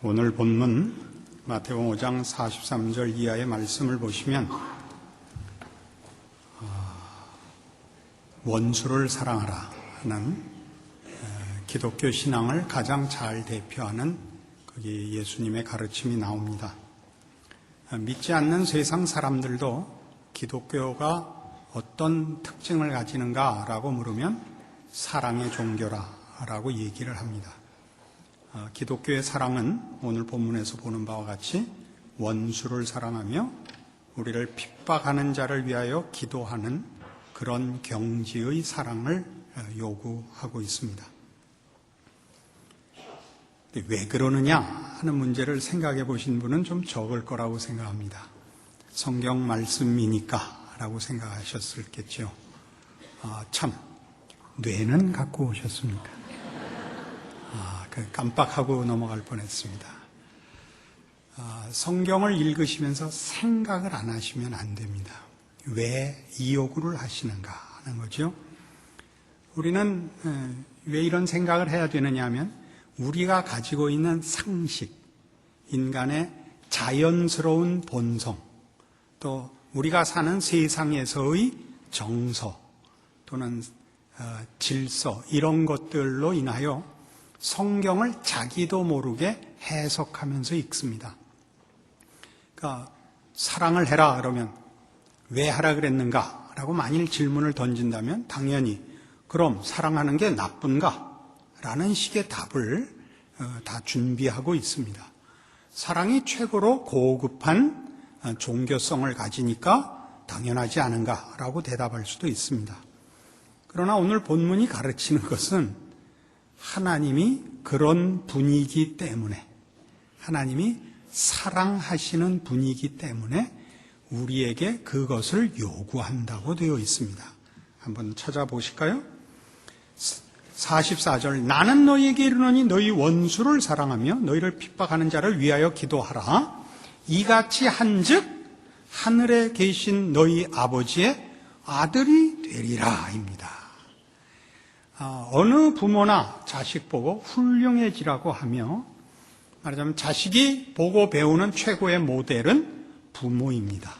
오늘 본문 마태복음 5장 43절 이하의 말씀을 보시면 원수를 사랑하라 하는 기독교 신앙을 가장 잘 대표하는 거기 예수님의 가르침이 나옵니다. 믿지 않는 세상 사람들도 기독교가 어떤 특징을 가지는가라고 물으면 사랑의 종교라고 얘기를 합니다. 기독교의 사랑은 오늘 본문에서 보는 바와 같이 원수를 사랑하며 우리를 핍박하는 자를 위하여 기도하는 그런 경지의 사랑을 요구하고 있습니다. 왜 그러느냐 하는 문제를 생각해 보신 분은 좀 적을 거라고 생각합니다. 성경 말씀이니까 라고 생각하셨겠죠. 참, 뇌는 갖고 오셨습니까? 깜빡하고 넘어갈 뻔했습니다. 성경을 읽으시면서 생각을 안 하시면 안 됩니다. 왜 이 요구를 하시는가 하는 거죠. 우리는 왜 이런 생각을 해야 되느냐 하면 우리가 가지고 있는 상식, 인간의 자연스러운 본성, 또 우리가 사는 세상에서의 정서 또는 질서 이런 것들로 인하여 성경을 자기도 모르게 해석하면서 읽습니다. 그러니까 사랑을 해라 그러면 왜 하라 그랬는가? 라고 만일 질문을 던진다면 당연히 그럼 사랑하는 게 나쁜가? 라는 식의 답을 다 준비하고 있습니다. 사랑이 최고로 고급한 종교성을 가지니까 당연하지 않은가? 라고 대답할 수도 있습니다. 그러나 오늘 본문이 가르치는 것은 하나님이 그런 분이기 때문에, 하나님이 사랑하시는 분이기 때문에 우리에게 그것을 요구한다고 되어 있습니다. 한번 찾아보실까요? 44절 나는 너희에게 이르노니 너희 원수를 사랑하며 너희를 핍박하는 자를 위하여 기도하라. 이같이 한즉 하늘에 계신 너희 아버지의 아들이 되리라 입니다. 어느 부모나 자식 보고 훌륭해지라고 하며 말하자면 자식이 보고 배우는 최고의 모델은 부모입니다.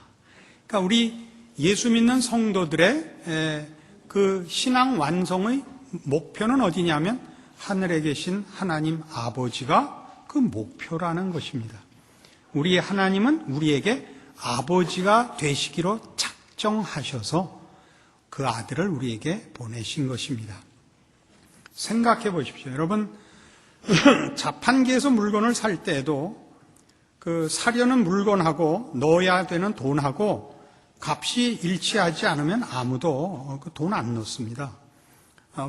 그러니까 우리 예수 믿는 성도들의 그 신앙 완성의 목표는 어디냐면 하늘에 계신 하나님 아버지가 그 목표라는 것입니다. 우리 하나님은 우리에게 아버지가 되시기로 작정하셔서 그 아들을 우리에게 보내신 것입니다. 생각해 보십시오. 여러분, 자판기에서 물건을 살 때에도 그 사려는 물건하고 넣어야 되는 돈하고 값이 일치하지 않으면 아무도 그 돈 안 넣습니다.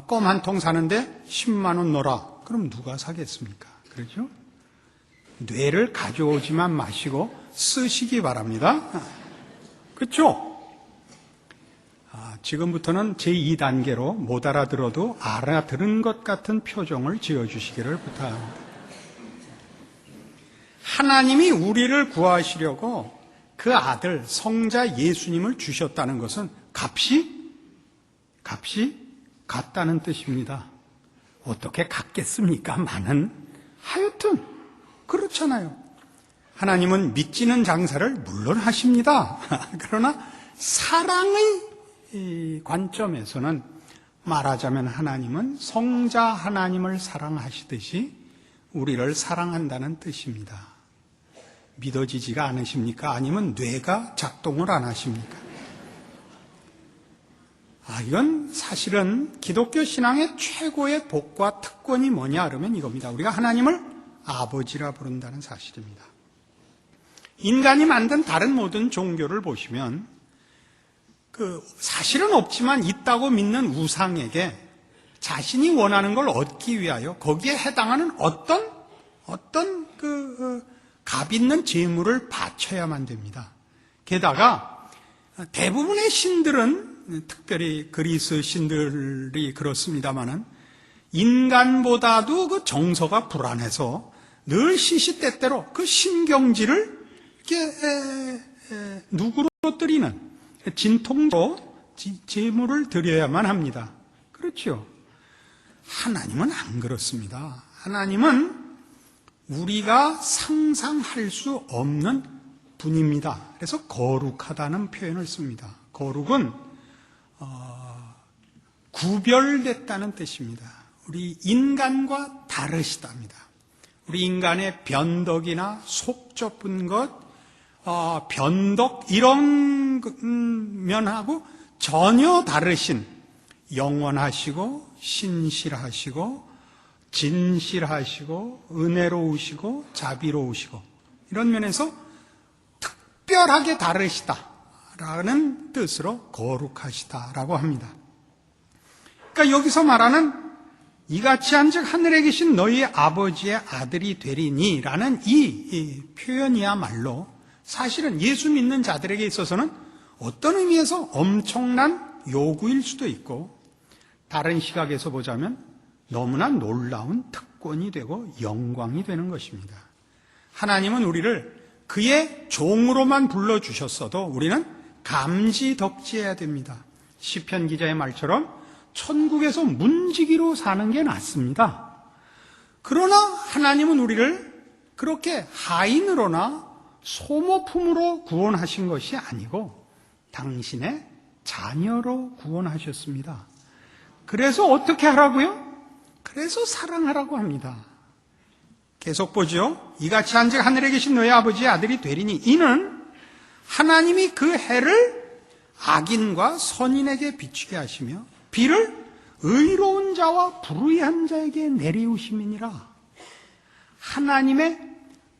껌 한 통 사는데 10만 원 넣어라. 그럼 누가 사겠습니까? 그렇죠? 뇌를 가져오지만 마시고 쓰시기 바랍니다. 그렇죠? 지금부터는 제2단계로 못 알아들어도 알아들은 것 같은 표정을 지어주시기를 부탁합니다. 하나님이 우리를 구하시려고 그 아들 성자 예수님을 주셨다는 것은 값이 같다는 뜻입니다. 어떻게 같겠습니까? 많은 하여튼 그렇잖아요. 하나님은 믿지는 장사를 물론 하십니다. 그러나 사랑의 이 관점에서는 말하자면 하나님은 성자 하나님을 사랑하시듯이 우리를 사랑한다는 뜻입니다. 믿어지지가 않으십니까? 아니면 뇌가 작동을 안 하십니까? 이건 사실은 기독교 신앙의 최고의 복과 특권이 뭐냐 그러면 이겁니다. 우리가 하나님을 아버지라 부른다는 사실입니다. 인간이 만든 다른 모든 종교를 보시면 사실은 없지만 있다고 믿는 우상에게 자신이 원하는 걸 얻기 위하여 거기에 해당하는 어떤 값 있는 제물을 바쳐야만 됩니다. 게다가 대부분의 신들은 특별히 그리스 신들이 그렇습니다마는 인간보다도 그 정서가 불안해서 늘 시시때때로 그 신경질을 이렇게 누그러뜨리는 진통으로 제물을 드려야만 합니다. 그렇죠? 하나님은 안 그렇습니다. 하나님은 우리가 상상할 수 없는 분입니다. 그래서 거룩하다는 표현을 씁니다. 거룩은 구별됐다는 뜻입니다. 우리 인간과 다르시답니다. 우리 인간의 변덕이나 속 좁은 것, 변덕 이런 면하고 전혀 다르신, 영원하시고 신실하시고 진실하시고 은혜로우시고 자비로우시고 이런 면에서 특별하게 다르시다라는 뜻으로 거룩하시다라고 합니다. 그러니까 여기서 말하는 이같이 한즉 하늘에 계신 너희 아버지의 아들이 되리니라는 이 표현이야말로 사실은 예수 믿는 자들에게 있어서는 어떤 의미에서 엄청난 요구일 수도 있고, 다른 시각에서 보자면 너무나 놀라운 특권이 되고 영광이 되는 것입니다. 하나님은 우리를 그의 종으로만 불러주셨어도 우리는 감지덕지해야 됩니다. 시편 기자의 말처럼 천국에서 문지기로 사는 게 낫습니다. 그러나 하나님은 우리를 그렇게 하인으로나 소모품으로 구원하신 것이 아니고 당신의 자녀로 구원하셨습니다. 그래서 어떻게 하라고요? 그래서 사랑하라고 합니다. 계속 보죠. 이같이 한즉 하늘에 계신 너희 아버지의 아들이 되리니 이는 하나님이 그 해를 악인과 선인에게 비추게 하시며 비를 의로운 자와 불의한 자에게 내리우심이니라. 하나님의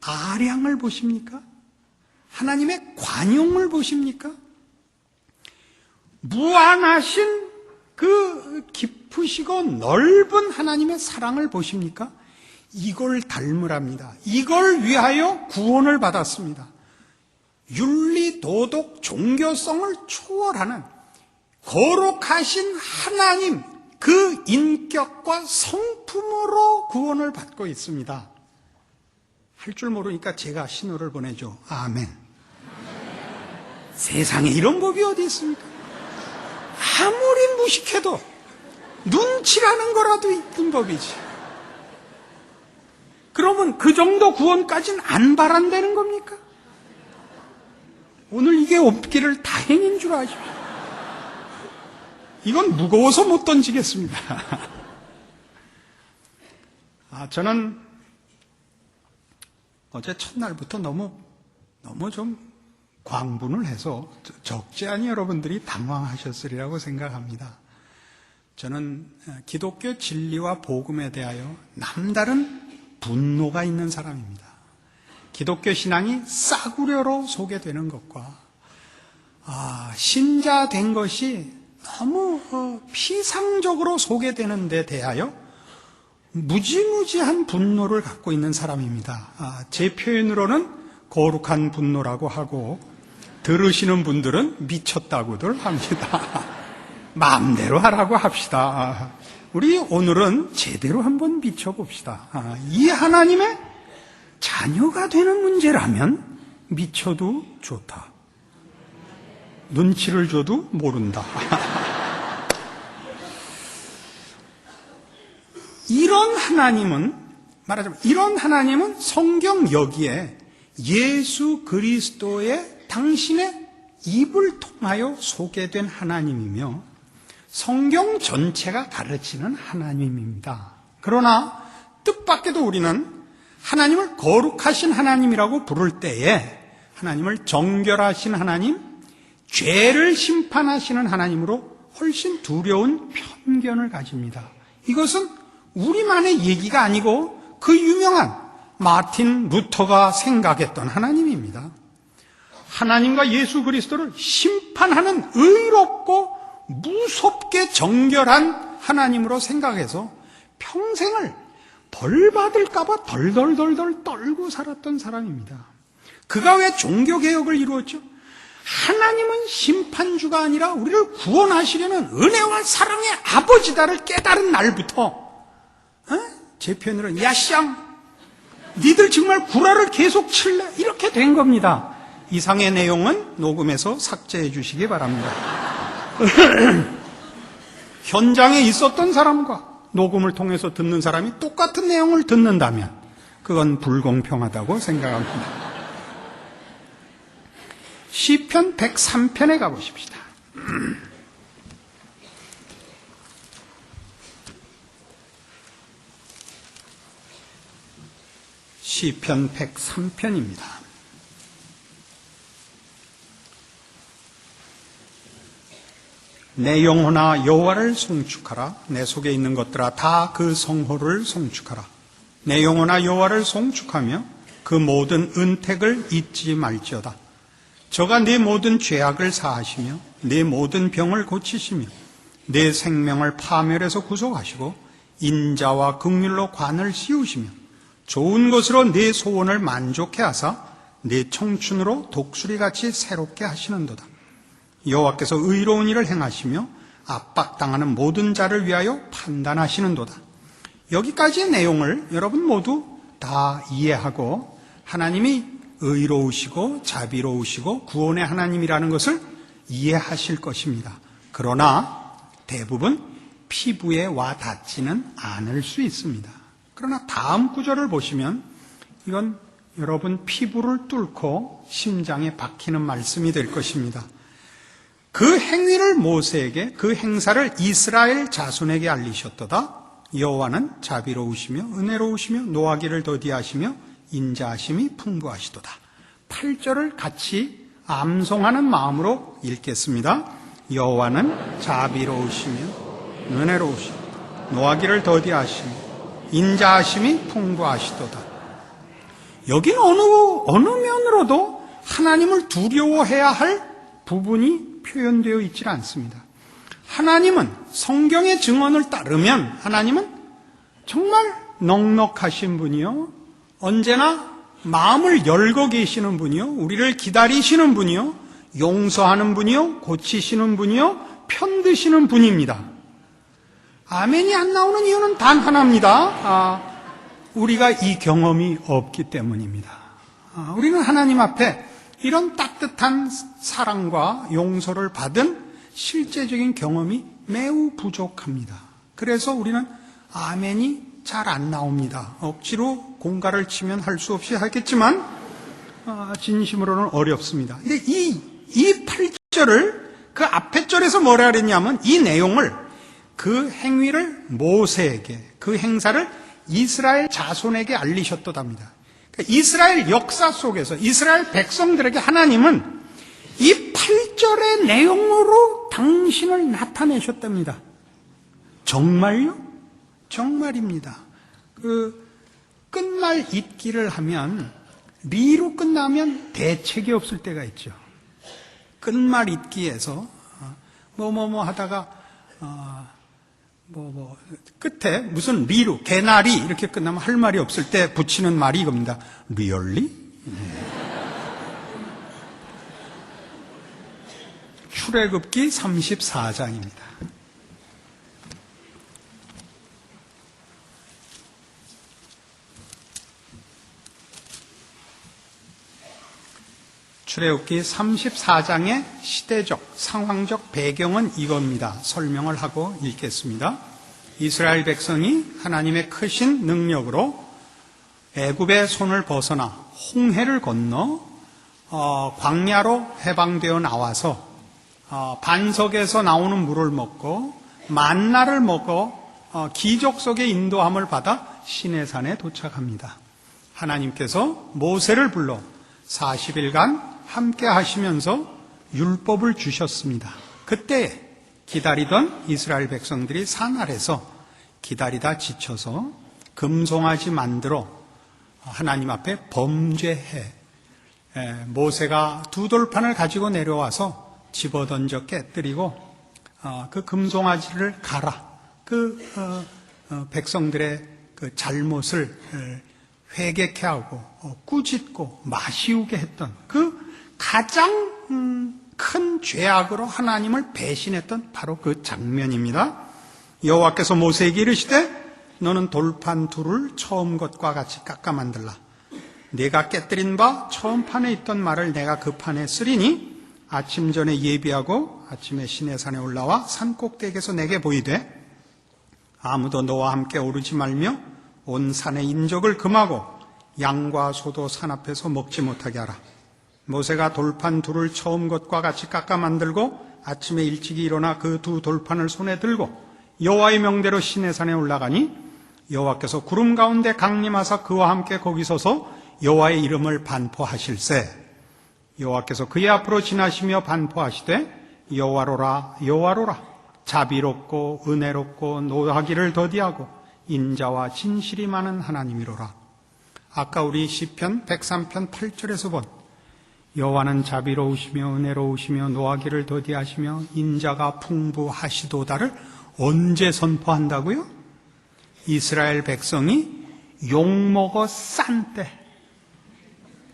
아량을 보십니까? 하나님의 관용을 보십니까? 무한하신 그 깊으시고 넓은 하나님의 사랑을 보십니까? 이걸 닮으랍니다. 이걸 위하여 구원을 받았습니다. 윤리, 도덕, 종교성을 초월하는 거룩하신 하나님, 그 인격과 성품으로 구원을 받고 있습니다. 할 줄 모르니까 제가 신호를 보내죠. 아멘. 세상에 이런 법이 어디 있습니까? 아무리 무식해도 눈치라는 거라도 있는 법이지. 그러면 그 정도 구원까지는 안 바란다는 겁니까? 오늘 이게 없기를 다행인 줄 아십시오. 이건 무거워서 못 던지겠습니다. 저는 어제 첫날부터 너무 좀 광분을 해서 적지 않은 여러분들이 당황하셨으리라고 생각합니다. 저는 기독교 진리와 복음에 대하여 남다른 분노가 있는 사람입니다. 기독교 신앙이 싸구려로 소개되는 것과 신자 된 것이 너무 피상적으로 소개되는 데 대하여 무지무지한 분노를 갖고 있는 사람입니다. 제 표현으로는 거룩한 분노라고 하고 들으시는 분들은 미쳤다고들 합니다. 마음대로 하라고 합시다. 우리 오늘은 제대로 한번 미쳐봅시다. 이 하나님의 자녀가 되는 문제라면 미쳐도 좋다. 눈치를 줘도 모른다. 이런 하나님은 성경 여기에 예수 그리스도의 당신의 입을 통하여 소개된 하나님이며 성경 전체가 가르치는 하나님입니다. 그러나 뜻밖에도 우리는 하나님을 거룩하신 하나님이라고 부를 때에 하나님을 정결하신 하나님, 죄를 심판하시는 하나님으로 훨씬 두려운 편견을 가집니다. 이것은 우리만의 얘기가 아니고 그 유명한 마틴 루터가 생각했던 하나님입니다. 하나님과 예수 그리스도를 심판하는 의롭고 무섭게 정결한 하나님으로 생각해서 평생을 벌 받을까봐 덜덜덜덜 떨고 살았던 사람입니다. 그가 왜 종교개혁을 이루었죠? 하나님은 심판주가 아니라 우리를 구원하시려는 은혜와 사랑의 아버지다를 깨달은 날부터 제 표현으로는 야쌍 니들 정말 구라를 계속 칠래? 이렇게 된 겁니다. 이상의 내용은 녹음해서 삭제해 주시기 바랍니다. 현장에 있었던 사람과 녹음을 통해서 듣는 사람이 똑같은 내용을 듣는다면 그건 불공평하다고 생각합니다. 시편 103편에 가보십시다. 시편 103편입니다. 내 영혼아 여호와를 송축하라. 내 속에 있는 것들아 다 그 성호를 송축하라. 내 영혼아 여호와를 송축하며 그 모든 은택을 잊지 말지어다. 저가 네 모든 죄악을 사하시며 네 모든 병을 고치시며 네 생명을 파멸에서 구속하시고 인자와 긍휼로 관을 씌우시며 좋은 것으로 네 소원을 만족해 하사 네 청춘으로 독수리같이 새롭게 하시는도다. 여호와께서 의로운 일을 행하시며 압박당하는 모든 자를 위하여 판단하시는도다. 여기까지의 내용을 여러분 모두 다 이해하고 하나님이 의로우시고 자비로우시고 구원의 하나님이라는 것을 이해하실 것입니다. 그러나 대부분 피부에 와 닿지는 않을 수 있습니다. 그러나 다음 구절을 보시면 이건 여러분 피부를 뚫고 심장에 박히는 말씀이 될 것입니다. 그 행위를 모세에게, 그 행사를 이스라엘 자손에게 알리셨도다. 여호와는 자비로우시며 은혜로우시며 노하기를 더디하시며 인자하심이 풍부하시도다. 8절을 같이 암송하는 마음으로 읽겠습니다. 여호와는 자비로우시며 은혜로우시며 노하기를 더디하시며 인자하심이 풍부하시도다. 여기는 어느 면으로도 하나님을 두려워해야 할 부분이 표현되어 있지 않습니다. 하나님은 성경의 증언을 따르면 하나님은 정말 넉넉하신 분이요, 언제나 마음을 열고 계시는 분이요, 우리를 기다리시는 분이요, 용서하는 분이요, 고치시는 분이요, 편드시는 분입니다. 아멘이 안 나오는 이유는 단 하나입니다. 우리가 이 경험이 없기 때문입니다. 우리는 하나님 앞에 이런 따뜻한 사랑과 용서를 받은 실제적인 경험이 매우 부족합니다. 그래서 우리는 아멘이 잘 안 나옵니다. 억지로 공갈을 치면 할 수 없이 하겠지만 진심으로는 어렵습니다. 근데 이 8절을 그 앞에 절에서 뭐라 그랬냐면 이 내용을, 그 행위를 모세에게, 그 행사를 이스라엘 자손에게 알리셨도답니다. 그러니까 이스라엘 역사 속에서 이스라엘 백성들에게 하나님은 이 8절의 내용으로 당신을 나타내셨답니다. 정말요? 정말입니다. 그 끝말 잇기를 하면 리로 끝나면 대책이 없을 때가 있죠. 끝말 잇기에서 하다가 끝에 무슨 리로 개나리 이렇게 끝나면 할 말이 없을 때 붙이는 말이 이겁니다. Really? 출애굽기 34장입니다. 출애굽기 34장의 시대적, 상황적 배경은 이겁니다. 설명을 하고 읽겠습니다. 이스라엘 백성이 하나님의 크신 능력으로 애굽의 손을 벗어나 홍해를 건너 광야로 해방되어 나와서 반석에서 나오는 물을 먹고 만나를 먹어 기적 속의 인도함을 받아 시내산에 도착합니다. 하나님께서 모세를 불러 40일간 함께 하시면서 율법을 주셨습니다. 그때 기다리던 이스라엘 백성들이 산 아래서 기다리다 지쳐서 금송아지 만들어 하나님 앞에 범죄해 모세가 두 돌판을 가지고 내려와서 집어던져 깨뜨리고 그 금송아지를 갈아 백성들의 그 잘못을 회개케 하고 꾸짖고 마시우게 했던 그 가장 큰 죄악으로 하나님을 배신했던 바로 그 장면입니다. 여호와께서 모세에게 이르시되 너는 돌판 둘을 처음 것과 같이 깎아 만들라. 내가 깨뜨린 바 처음 판에 있던 말을 내가 그 판에 쓰리니 아침 전에 예비하고 아침에 시내산에 올라와 산 꼭대기에서 내게 보이되 아무도 너와 함께 오르지 말며 온 산의 인적을 금하고 양과 소도 산 앞에서 먹지 못하게 하라. 모세가 돌판 둘을 처음 것과 같이 깎아 만들고 아침에 일찍이 일어나 그 두 돌판을 손에 들고 여호와의 명대로 시내산에 올라가니 여호와께서 구름 가운데 강림하사 그와 함께 거기 서서 여호와의 이름을 반포하실세. 여호와께서 그의 앞으로 지나시며 반포하시되 여호와로라 여호와로라 자비롭고 은혜롭고 노하기를 더디하고 인자와 진실이 많은 하나님이로라. 아까 우리 시편 103편 8절에서 본 여호와는 자비로우시며 은혜로우시며 노하기를 더디하시며 인자가 풍부하시도다를 언제 선포한다고요? 이스라엘 백성이 욕먹어 싼 때,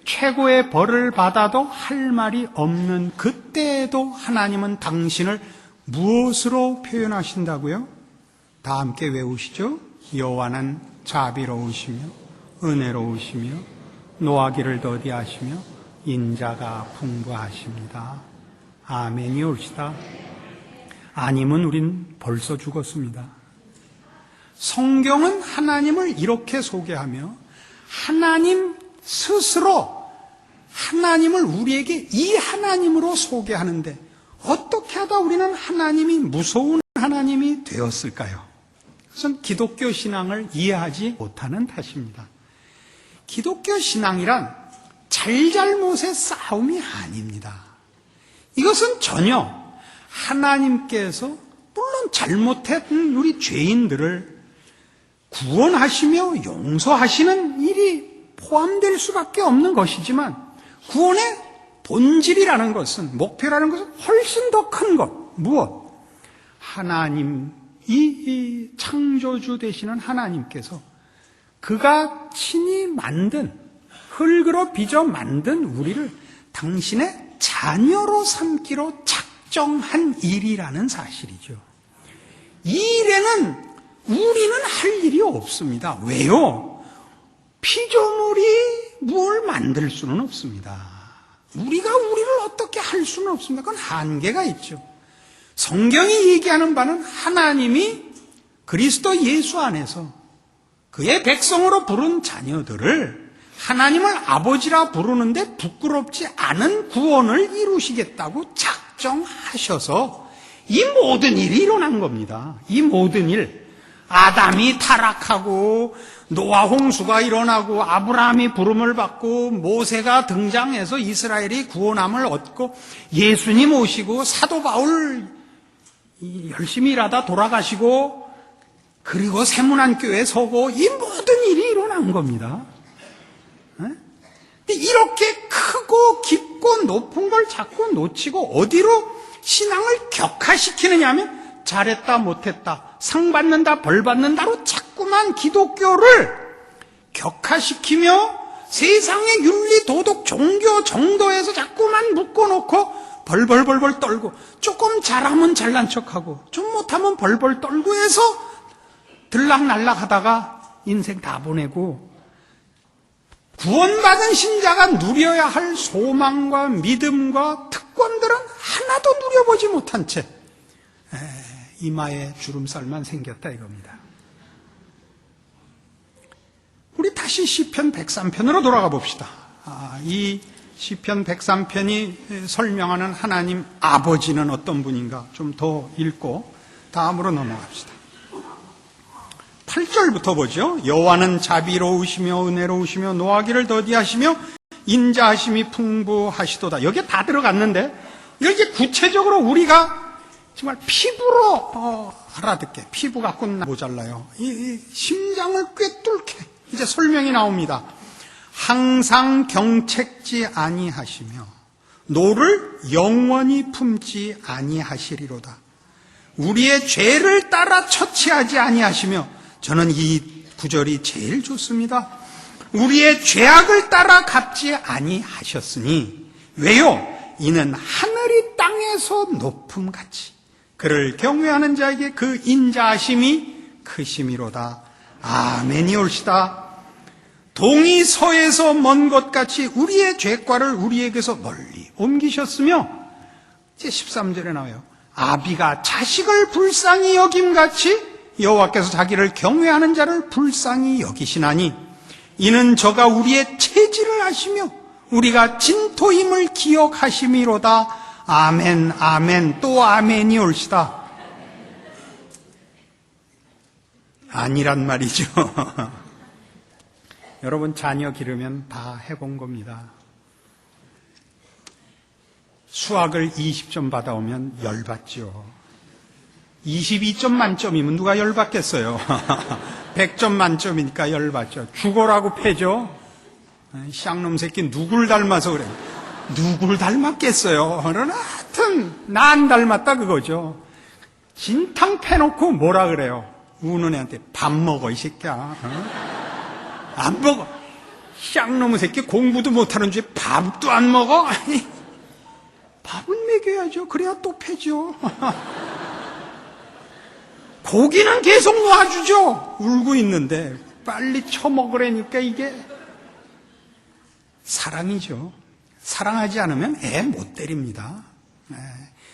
최고의 벌을 받아도 할 말이 없는 그때에도 하나님은 당신을 무엇으로 표현하신다고요? 다 함께 외우시죠? 여호와는 자비로우시며 은혜로우시며 노하기를 더디하시며 인자가 풍부하십니다. 아멘이 옳시다. 아니면 우린 벌써 죽었습니다. 성경은 하나님을 이렇게 소개하며 하나님 스스로 하나님을 우리에게 이 하나님으로 소개하는데 어떻게 하다 우리는 하나님이 무서운 하나님이 되었을까요? 그것은 기독교 신앙을 이해하지 못하는 탓입니다. 기독교 신앙이란 잘잘못의 싸움이 아닙니다. 이것은 전혀 하나님께서 물론 잘못했던 우리 죄인들을 구원하시며 용서하시는 일이 포함될 수밖에 없는 것이지만 구원의 본질이라는 것은, 목표라는 것은 훨씬 더 큰 것. 무엇? 하나님, 이 창조주 되시는 하나님께서 그가 친히 만든, 흙으로 빚어 만든 우리를 당신의 자녀로 삼기로 작정한 일이라는 사실이죠. 이 일에는 우리는 할 일이 없습니다. 왜요? 피조물이 뭘 만들 수는 없습니다. 우리가 우리를 어떻게 할 수는 없습니다. 그건 한계가 있죠. 성경이 얘기하는 바는 하나님이 그리스도 예수 안에서 그의 백성으로 부른 자녀들을 하나님을 아버지라 부르는데 부끄럽지 않은 구원을 이루시겠다고 작정하셔서 이 모든 일이 일어난 겁니다. 이 모든 일, 아담이 타락하고 노아 홍수가 일어나고 아브라함이 부름을 받고 모세가 등장해서 이스라엘이 구원함을 얻고 예수님 오시고 사도 바울 열심히 일하다 돌아가시고 그리고 세문안교회에 서고 이 모든 일이 일어난 겁니다. 이렇게 크고 깊고 높은 걸 자꾸 놓치고 어디로 신앙을 격화시키느냐 하면 잘했다 못했다 상 받는다 벌 받는다로 자꾸만 기독교를 격화시키며 세상의 윤리 도덕 종교 정도에서 자꾸만 묶어놓고 벌벌벌벌 떨고 조금 잘하면 잘난 척하고 좀 못하면 벌벌 떨고 해서 들락날락 하다가 인생 다 보내고 구원받은 신자가 누려야 할 소망과 믿음과 특권들은 하나도 누려보지 못한 채 이마에 주름살만 생겼다 이겁니다. 우리 다시 시편 103편으로 돌아가 봅시다. 이 시편 103편이 설명하는 하나님 아버지는 어떤 분인가 좀 더 읽고 다음으로 넘어갑시다. 8절부터 보죠. 여호와는 자비로우시며 은혜로우시며 노하기를 더디하시며 인자하심이 풍부하시도다. 여기에 다 들어갔는데 이걸 이제 구체적으로 우리가 정말 피부로 알아듣게, 피부 갖고는 모자라요. 이 심장을 꿰뚫게 이제 설명이 나옵니다. 항상 경책지 아니하시며 노를 영원히 품지 아니하시리로다. 우리의 죄를 따라 처치하지 아니하시며, 저는 이 구절이 제일 좋습니다. 우리의 죄악을 따라 갚지 아니하셨으니, 왜요? 이는 하늘이 땅에서 높음같이 그를 경외하는 자에게 그 인자하심이 크심이로다. 아멘이 옳시다. 동이 서에서 먼 것 같이 우리의 죄과를 우리에게서 멀리 옮기셨으며, 이제 13절에 나와요. 아비가 자식을 불쌍히 여김같이 여호와께서 자기를 경외하는 자를 불쌍히 여기시나니 이는 저가 우리의 체질을 아시며 우리가 진토임을 기억하심이로다. 아멘, 아멘, 또 아멘이 올시다. 아니란 말이죠. 여러분, 자녀 기르면 다 해본 겁니다. 수학을 20점 받아오면 열받죠. 22점 만점이면 누가 열받겠어요. 100점 만점이니까 열받죠. 죽어라고 패죠. 쌍놈 새끼 누굴 닮아서 그래. 누굴 닮았겠어요. 그러나 하여튼 난 닮았다 그거죠. 진탕 패놓고 뭐라 그래요. 우는 애한테 밥 먹어 이 새끼야. 안 먹어. 쌍놈 새끼 공부도 못하는 주에 밥도 안 먹어. 밥은 먹여야죠. 그래야 또 패죠. 고기는 계속 놔주죠. 울고 있는데 빨리 처먹으라니까 이게 사랑이죠. 사랑하지 않으면 애 못 때립니다.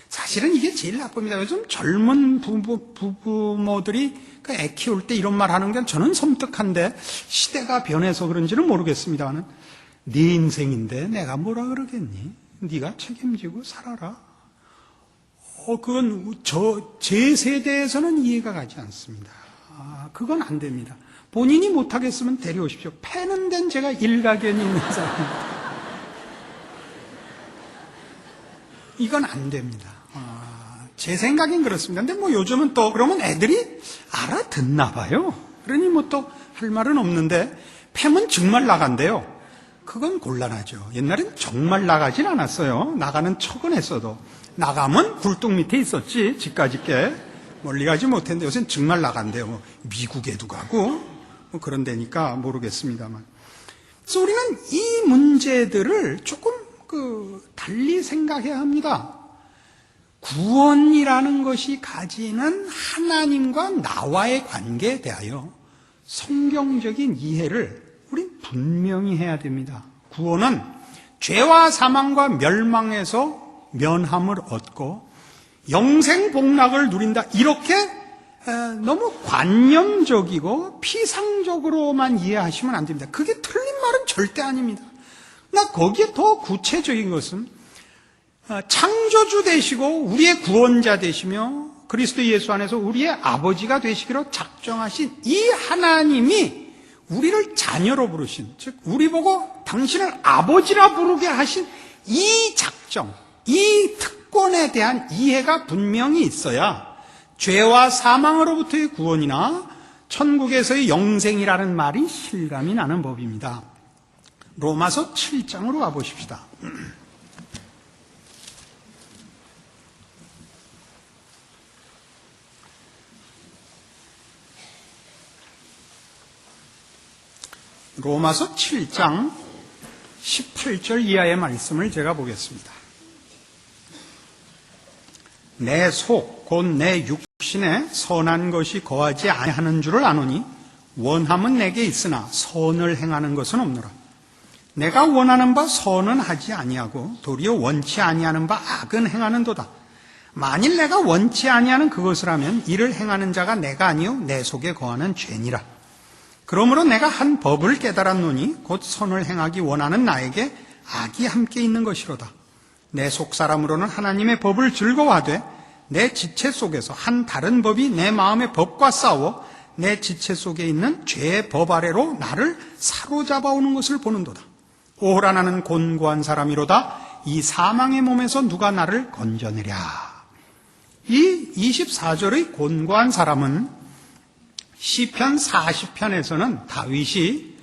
사실은 이게 제일 나쁩니다. 요즘 젊은 부모들이 애 키울 때 이런 말 하는 게 저는 섬뜩한데 시대가 변해서 그런지는 모르겠습니다만 네 인생인데 내가 뭐라 그러겠니? 네가 책임지고 살아라. 그건 제 세대에서는 이해가 가지 않습니다. 그건 안 됩니다. 본인이 못하겠으면 데려오십시오. 패는 데는 제가 일가견이 있는 사람입니다. 이건 안 됩니다. 제 생각엔 그렇습니다. 근데 뭐 요즘은 또 그러면 애들이 알아듣나 봐요. 그러니 뭐 또 할 말은 없는데 패면 정말 나간대요. 그건 곤란하죠. 옛날엔 정말 나가진 않았어요. 나가는 척은 했어도. 나가면 굴뚝 밑에 있었지. 집까짓게 멀리 가지 못했는데 요새는 정말 나간대요. 뭐 미국에도 가고 뭐 그런 데니까 모르겠습니다만. 그래서 우리는 이 문제들을 조금 달리 생각해야 합니다. 구원이라는 것이 가지는 하나님과 나와의 관계에 대하여 성경적인 이해를 우린 분명히 해야 됩니다. 구원은 죄와 사망과 멸망에서 면함을 얻고 영생 복락을 누린다. 이렇게 너무 관념적이고 피상적으로만 이해하시면 안 됩니다. 그게 틀린 말은 절대 아닙니다. 나 거기에 더 구체적인 것은 창조주 되시고 우리의 구원자 되시며 그리스도 예수 안에서 우리의 아버지가 되시기로 작정하신 이 하나님이 우리를 자녀로 부르신, 즉 우리 보고 당신을 아버지라 부르게 하신 이 작정, 이 특권에 대한 이해가 분명히 있어야 죄와 사망으로부터의 구원이나 천국에서의 영생이라는 말이 실감이 나는 법입니다. 로마서 7장으로 가보십시다. 로마서 7장 18절 이하의 말씀을 제가 보겠습니다. 내 속, 곧 내 육신에 선한 것이 거하지 아니하는 줄을 아노니 원함은 내게 있으나 선을 행하는 것은 없노라. 내가 원하는 바 선은 하지 아니하고 도리어 원치 아니하는 바 악은 행하는도다. 만일 내가 원치 아니하는 그것을 하면 이를 행하는 자가 내가 아니요 내 속에 거하는 죄니라. 그러므로 내가 한 법을 깨달았노니 곧 선을 행하기 원하는 나에게 악이 함께 있는 것이로다. 내 속사람으로는 하나님의 법을 즐거워하되 내 지체 속에서 한 다른 법이 내 마음의 법과 싸워 내 지체 속에 있는 죄의 법 아래로 나를 사로잡아 오는 것을 보는도다. 오호라 나는 곤고한 사람이로다. 이 사망의 몸에서 누가 나를 건져내랴. 이 24절의 곤고한 사람은 시편 40편에서는 다윗이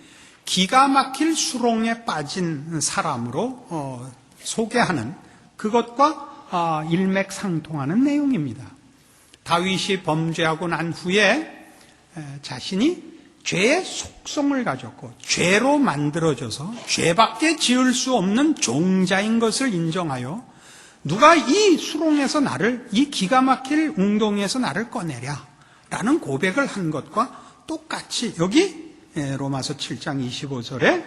기가 막힐 수렁에 빠진 사람으로 소개하는 그것과 일맥상통하는 내용입니다. 다윗이 범죄하고 난 후에 자신이 죄의 속성을 가졌고 죄로 만들어져서 죄밖에 지을 수 없는 종자인 것을 인정하여 누가 이 수렁에서 나를, 이 기가 막힐 웅덩이에서 나를 꺼내랴 라는 고백을 한 것과 똑같이 여기 로마서 7장 25절에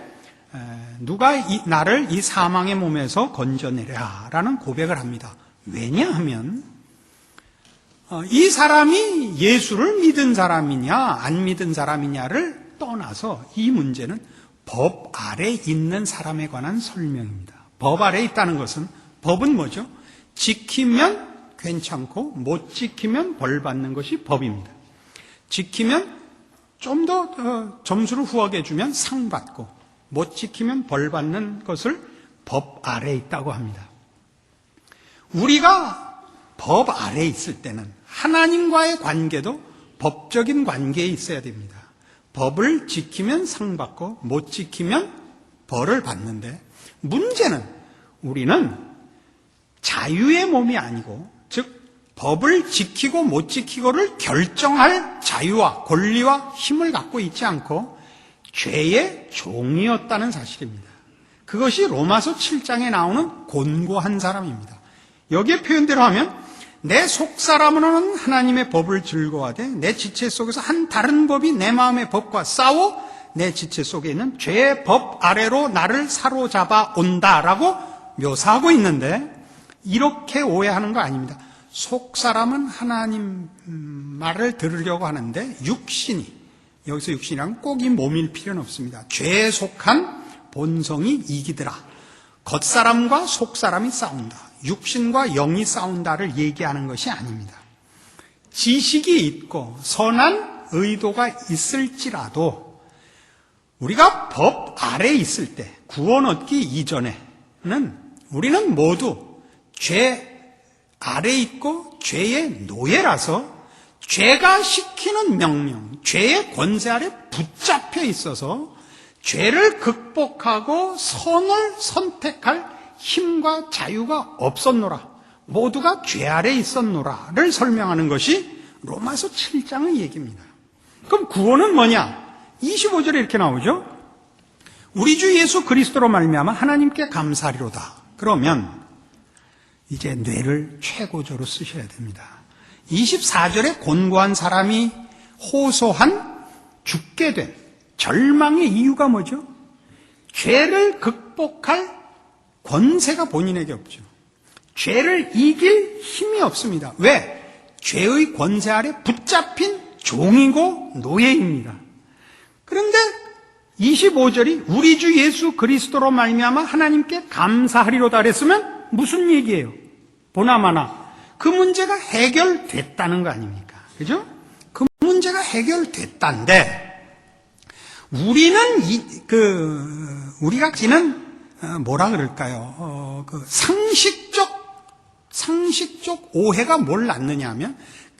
누가 나를 이 사망의 몸에서 건져내랴 라는 고백을 합니다. 왜냐하면 이 사람이 예수를 믿은 사람이냐 안 믿은 사람이냐를 떠나서 이 문제는 법 아래 있는 사람에 관한 설명입니다. 법 아래 있다는 것은, 법은 뭐죠? 지키면 괜찮고 못 지키면 벌 받는 것이 법입니다. 지키면 좀 더 점수를 후하게 주면 상 받고 못 지키면 벌 받는 것을 법 아래 있다고 합니다. 우리가 법 아래 있을 때는 하나님과의 관계도 법적인 관계에 있어야 됩니다. 법을 지키면 상 받고 못 지키면 벌을 받는데, 문제는 우리는 자유의 몸이 아니고, 즉 법을 지키고 못 지키고를 결정할 자유와 권리와 힘을 갖고 있지 않고 죄의 종이었다는 사실입니다. 그것이 로마서 7장에 나오는 곤고한 사람입니다. 여기에 표현대로 하면 내 속사람으로는 하나님의 법을 즐거워하되 내 지체 속에서 한 다른 법이 내 마음의 법과 싸워 내 지체 속에 있는 죄의 법 아래로 나를 사로잡아 온다라고 묘사하고 있는데, 이렇게 오해하는 거 아닙니다. 속사람은 하나님 말을 들으려고 하는데 육신이, 여기서 육신이란 꼭 이 몸일 필요는 없습니다. 죄에 속한 본성이 이기더라. 겉사람과 속사람이 싸운다. 육신과 영이 싸운다를 얘기하는 것이 아닙니다. 지식이 있고 선한 의도가 있을지라도 우리가 법 아래 있을 때, 구원 얻기 이전에는 우리는 모두 죄 아래 있고 죄의 노예라서 죄가 시키는 명령, 죄의 권세 아래 붙잡혀 있어서 죄를 극복하고 선을 선택할 힘과 자유가 없었노라. 모두가 죄 아래 있었노라를 설명하는 것이 로마서 7장의 얘기입니다. 그럼 구원은 뭐냐? 25절에 이렇게 나오죠. 우리 주 예수 그리스도로 말미암아 하나님께 감사하리로다. 그러면 이제 뇌를 최고조로 쓰셔야 됩니다. 24절에 곤고한 사람이 호소한 죽게 된 절망의 이유가 뭐죠? 죄를 극복할 권세가 본인에게 없죠. 죄를 이길 힘이 없습니다. 왜? 죄의 권세 아래 붙잡힌 종이고 노예입니다. 그런데 25절이 우리 주 예수 그리스도로 말미암아 하나님께 감사하리로다 그랬으면 무슨 얘기예요? 보나마나 그 문제가 해결됐다는 거 아닙니까? 그죠? 그 문제가 해결됐다는데, 우리는 우리가 지는 뭐라 그럴까요? 상식적 오해가 뭘 낳느냐 하면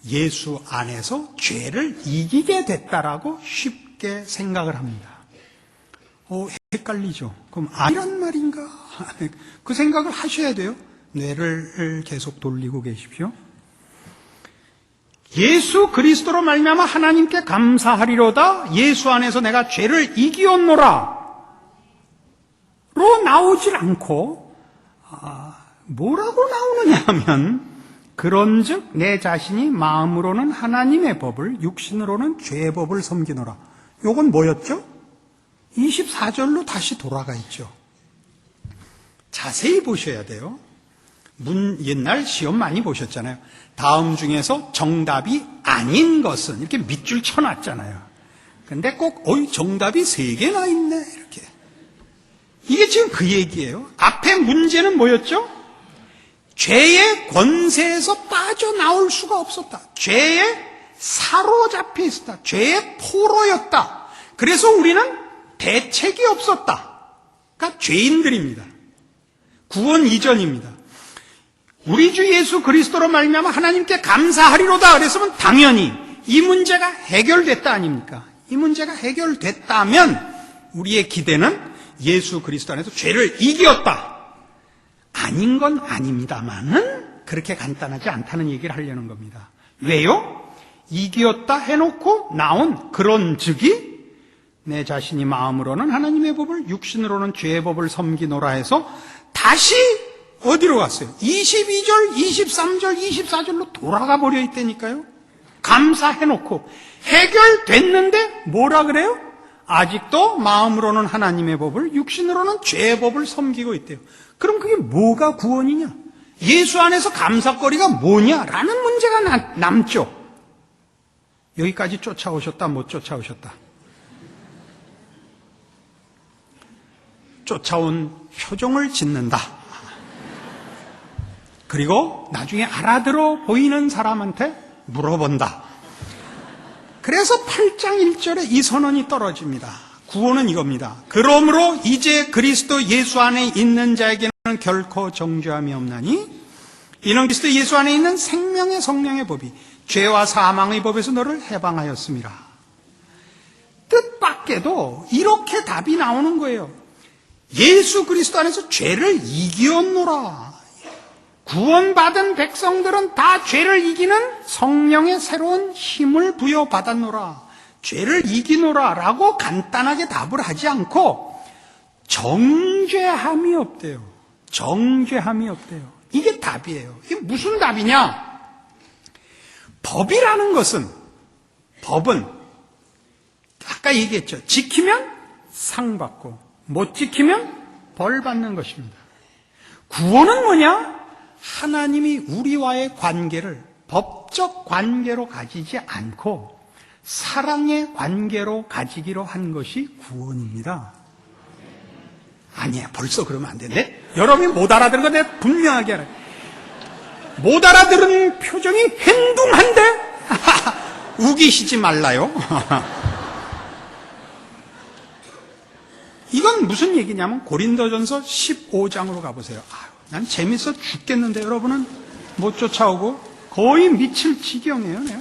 예수 안에서 죄를 이기게 됐다라고 쉽게 생각을 합니다. 헷갈리죠? 그럼 아니란 말인가? 그 생각을 하셔야 돼요. 뇌를 계속 돌리고 계십시오. 예수 그리스도로 말미암아 하나님께 감사하리로다. 예수 안에서 내가 죄를 이기었노라 로 나오질 않고, 뭐라고 나오느냐 하면 그런즉 내 자신이 마음으로는 하나님의 법을 육신으로는 죄의 법을 섬기노라. 요건 뭐였죠? 24절로 다시 돌아가 있죠. 자세히 보셔야 돼요. 옛날 시험 많이 보셨잖아요. 다음 중에서 정답이 아닌 것은 이렇게 밑줄 쳐놨잖아요. 근데 꼭 정답이 3개나 있네 이렇게. 이게 지금 그 얘기예요. 앞에 문제는 뭐였죠? 죄의 권세에서 빠져나올 수가 없었다. 죄에 사로잡혀 있었다. 죄의 포로였다. 그래서 우리는 대책이 없었다. 그러니까 죄인들입니다. 구원 이전입니다. 우리 주 예수 그리스도로 말미암아 하나님께 감사하리로다 그랬으면 당연히 이 문제가 해결됐다 아닙니까? 이 문제가 해결됐다면 우리의 기대는 예수 그리스도 안에서 죄를 이겼다. 아닌 건 아닙니다만은 그렇게 간단하지 않다는 얘기를 하려는 겁니다. 왜요? 이겼다 해놓고 나온 그런즉이 내 자신이 마음으로는 하나님의 법을 육신으로는 죄의 법을 섬기노라 해서 다시 어디로 갔어요? 22절, 23절, 24절로 돌아가 버려 있다니까요. 감사해놓고 해결됐는데 뭐라 그래요? 아직도 마음으로는 하나님의 법을 육신으로는 죄의 법을 섬기고 있대요. 그럼 그게 뭐가 구원이냐? 예수 안에서 감사거리가 뭐냐라는 문제가 남죠. 여기까지 쫓아오셨다 못 쫓아오셨다? 쫓아온 표정을 짓는다. 그리고 나중에 알아들어 보이는 사람한테 물어본다. 그래서 8장 1절에 이 선언이 떨어집니다. 구원은 이겁니다. 그러므로 이제 그리스도 예수 안에 있는 자에게는 결코 정죄함이 없나니 이는 그리스도 예수 안에 있는 생명의 성령의 법이 죄와 사망의 법에서 너를 해방하였습니다. 뜻밖에도 이렇게 답이 나오는 거예요. 예수 그리스도 안에서 죄를 이기었노라. 구원받은 백성들은 다 죄를 이기는 성령의 새로운 힘을 부여받았노라. 죄를 이기노라 라고 간단하게 답을 하지 않고 정죄함이 없대요. 정죄함이 없대요. 이게 답이에요. 이게 무슨 답이냐? 법은 아까 얘기했죠. 지키면 상 받고 못 지키면 벌 받는 것입니다. 구원은 뭐냐? 하나님이 우리와의 관계를 법적 관계로 가지지 않고 사랑의 관계로 가지기로 한 것이 구원입니다. 아니야, 벌써 그러면 안 되는데? 여러분이 못 알아들은 거 내가 분명하게 알아요. 못 알아들은 표정이 행동한데? 우기시지 말라요. 이건 무슨 얘기냐면 고린도전서 15장으로 가보세요. 난 재밌어 죽겠는데 여러분은 못 쫓아오고 거의 미칠 지경이에요. 내가.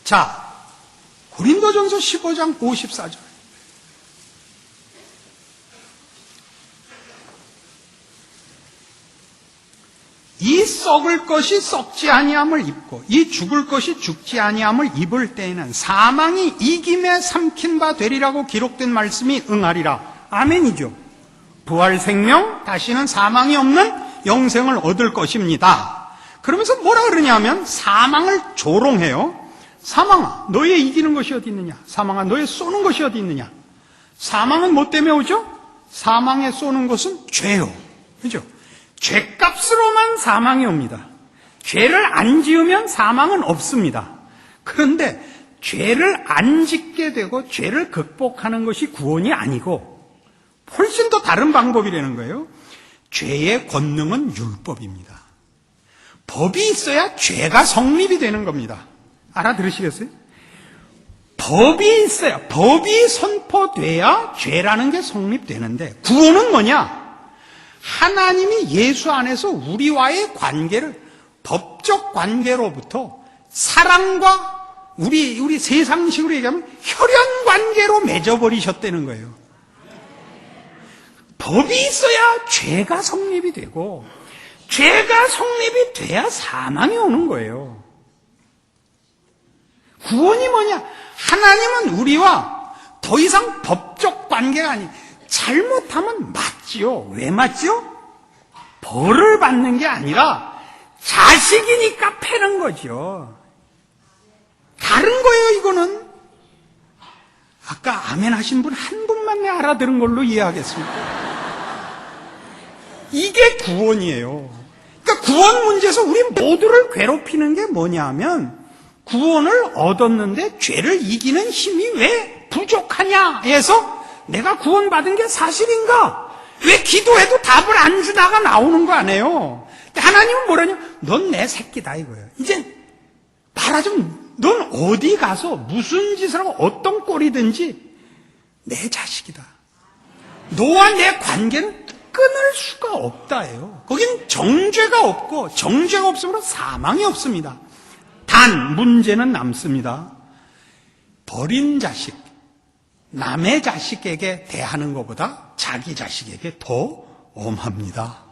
자, 고린도전서 15장 54절. 이 썩을 것이 썩지 아니함을 입고 이 죽을 것이 죽지 아니함을 입을 때에는 사망이 이김에 삼킨 바 되리라고 기록된 말씀이 응하리라. 아멘이죠. 부활 생명, 다시는 사망이 없는 영생을 얻을 것입니다. 그러면서 뭐라 그러냐면 사망을 조롱해요. 사망아, 너의 이기는 것이 어디 있느냐? 사망아, 너의 쏘는 것이 어디 있느냐? 사망은 뭐 때문에 오죠? 사망에 쏘는 것은 죄요. 그죠? 죄값으로만 사망이 옵니다. 죄를 안 지으면 사망은 없습니다. 그런데 죄를 안 짓게 되고 죄를 극복하는 것이 구원이 아니고 훨씬 더 다른 방법이라는 거예요. 죄의 권능은 율법입니다. 법이 있어야 죄가 성립이 되는 겁니다. 알아들으시겠어요? 법이 있어야, 법이 선포돼야 죄라는 게 성립되는데 구원은 뭐냐? 하나님이 예수 안에서 우리와의 관계를 법적 관계로부터 사랑과 우리 세상식으로 얘기하면 혈연 관계로 맺어버리셨다는 거예요. 법이 있어야 죄가 성립이 되고 죄가 성립이 돼야 사망이 오는 거예요. 구원이 뭐냐? 하나님은 우리와 더 이상 법적 관계가 아니 잘못하면 맞지요. 왜 맞지요? 벌을 받는 게 아니라 자식이니까 패는 거죠. 다른 거예요, 이거는. 아까 아멘 하신 분 한 분만 내 알아들은 걸로 이해하겠습니다. 이게 구원이에요. 그러니까 구원 문제에서 우리 모두를 괴롭히는 게 뭐냐 하면 구원을 얻었는데 죄를 이기는 힘이 왜 부족하냐 해서 내가 구원받은 게 사실인가? 왜 기도해도 답을 안 주다가 나오는 거 아니에요? 하나님은 뭐라냐? 넌 내 새끼다 이거예요. 이제 말하자면 넌 어디 가서 무슨 짓을 하고 어떤 꼴이든지 내 자식이다. 너와 내 관계는 끊을 수가 없다예요. 거긴 정죄가 없고 정죄가 없으므로 사망이 없습니다. 단 문제는 남습니다. 버린 자식, 남의 자식에게 대하는 것보다 자기 자식에게 더 엄합니다.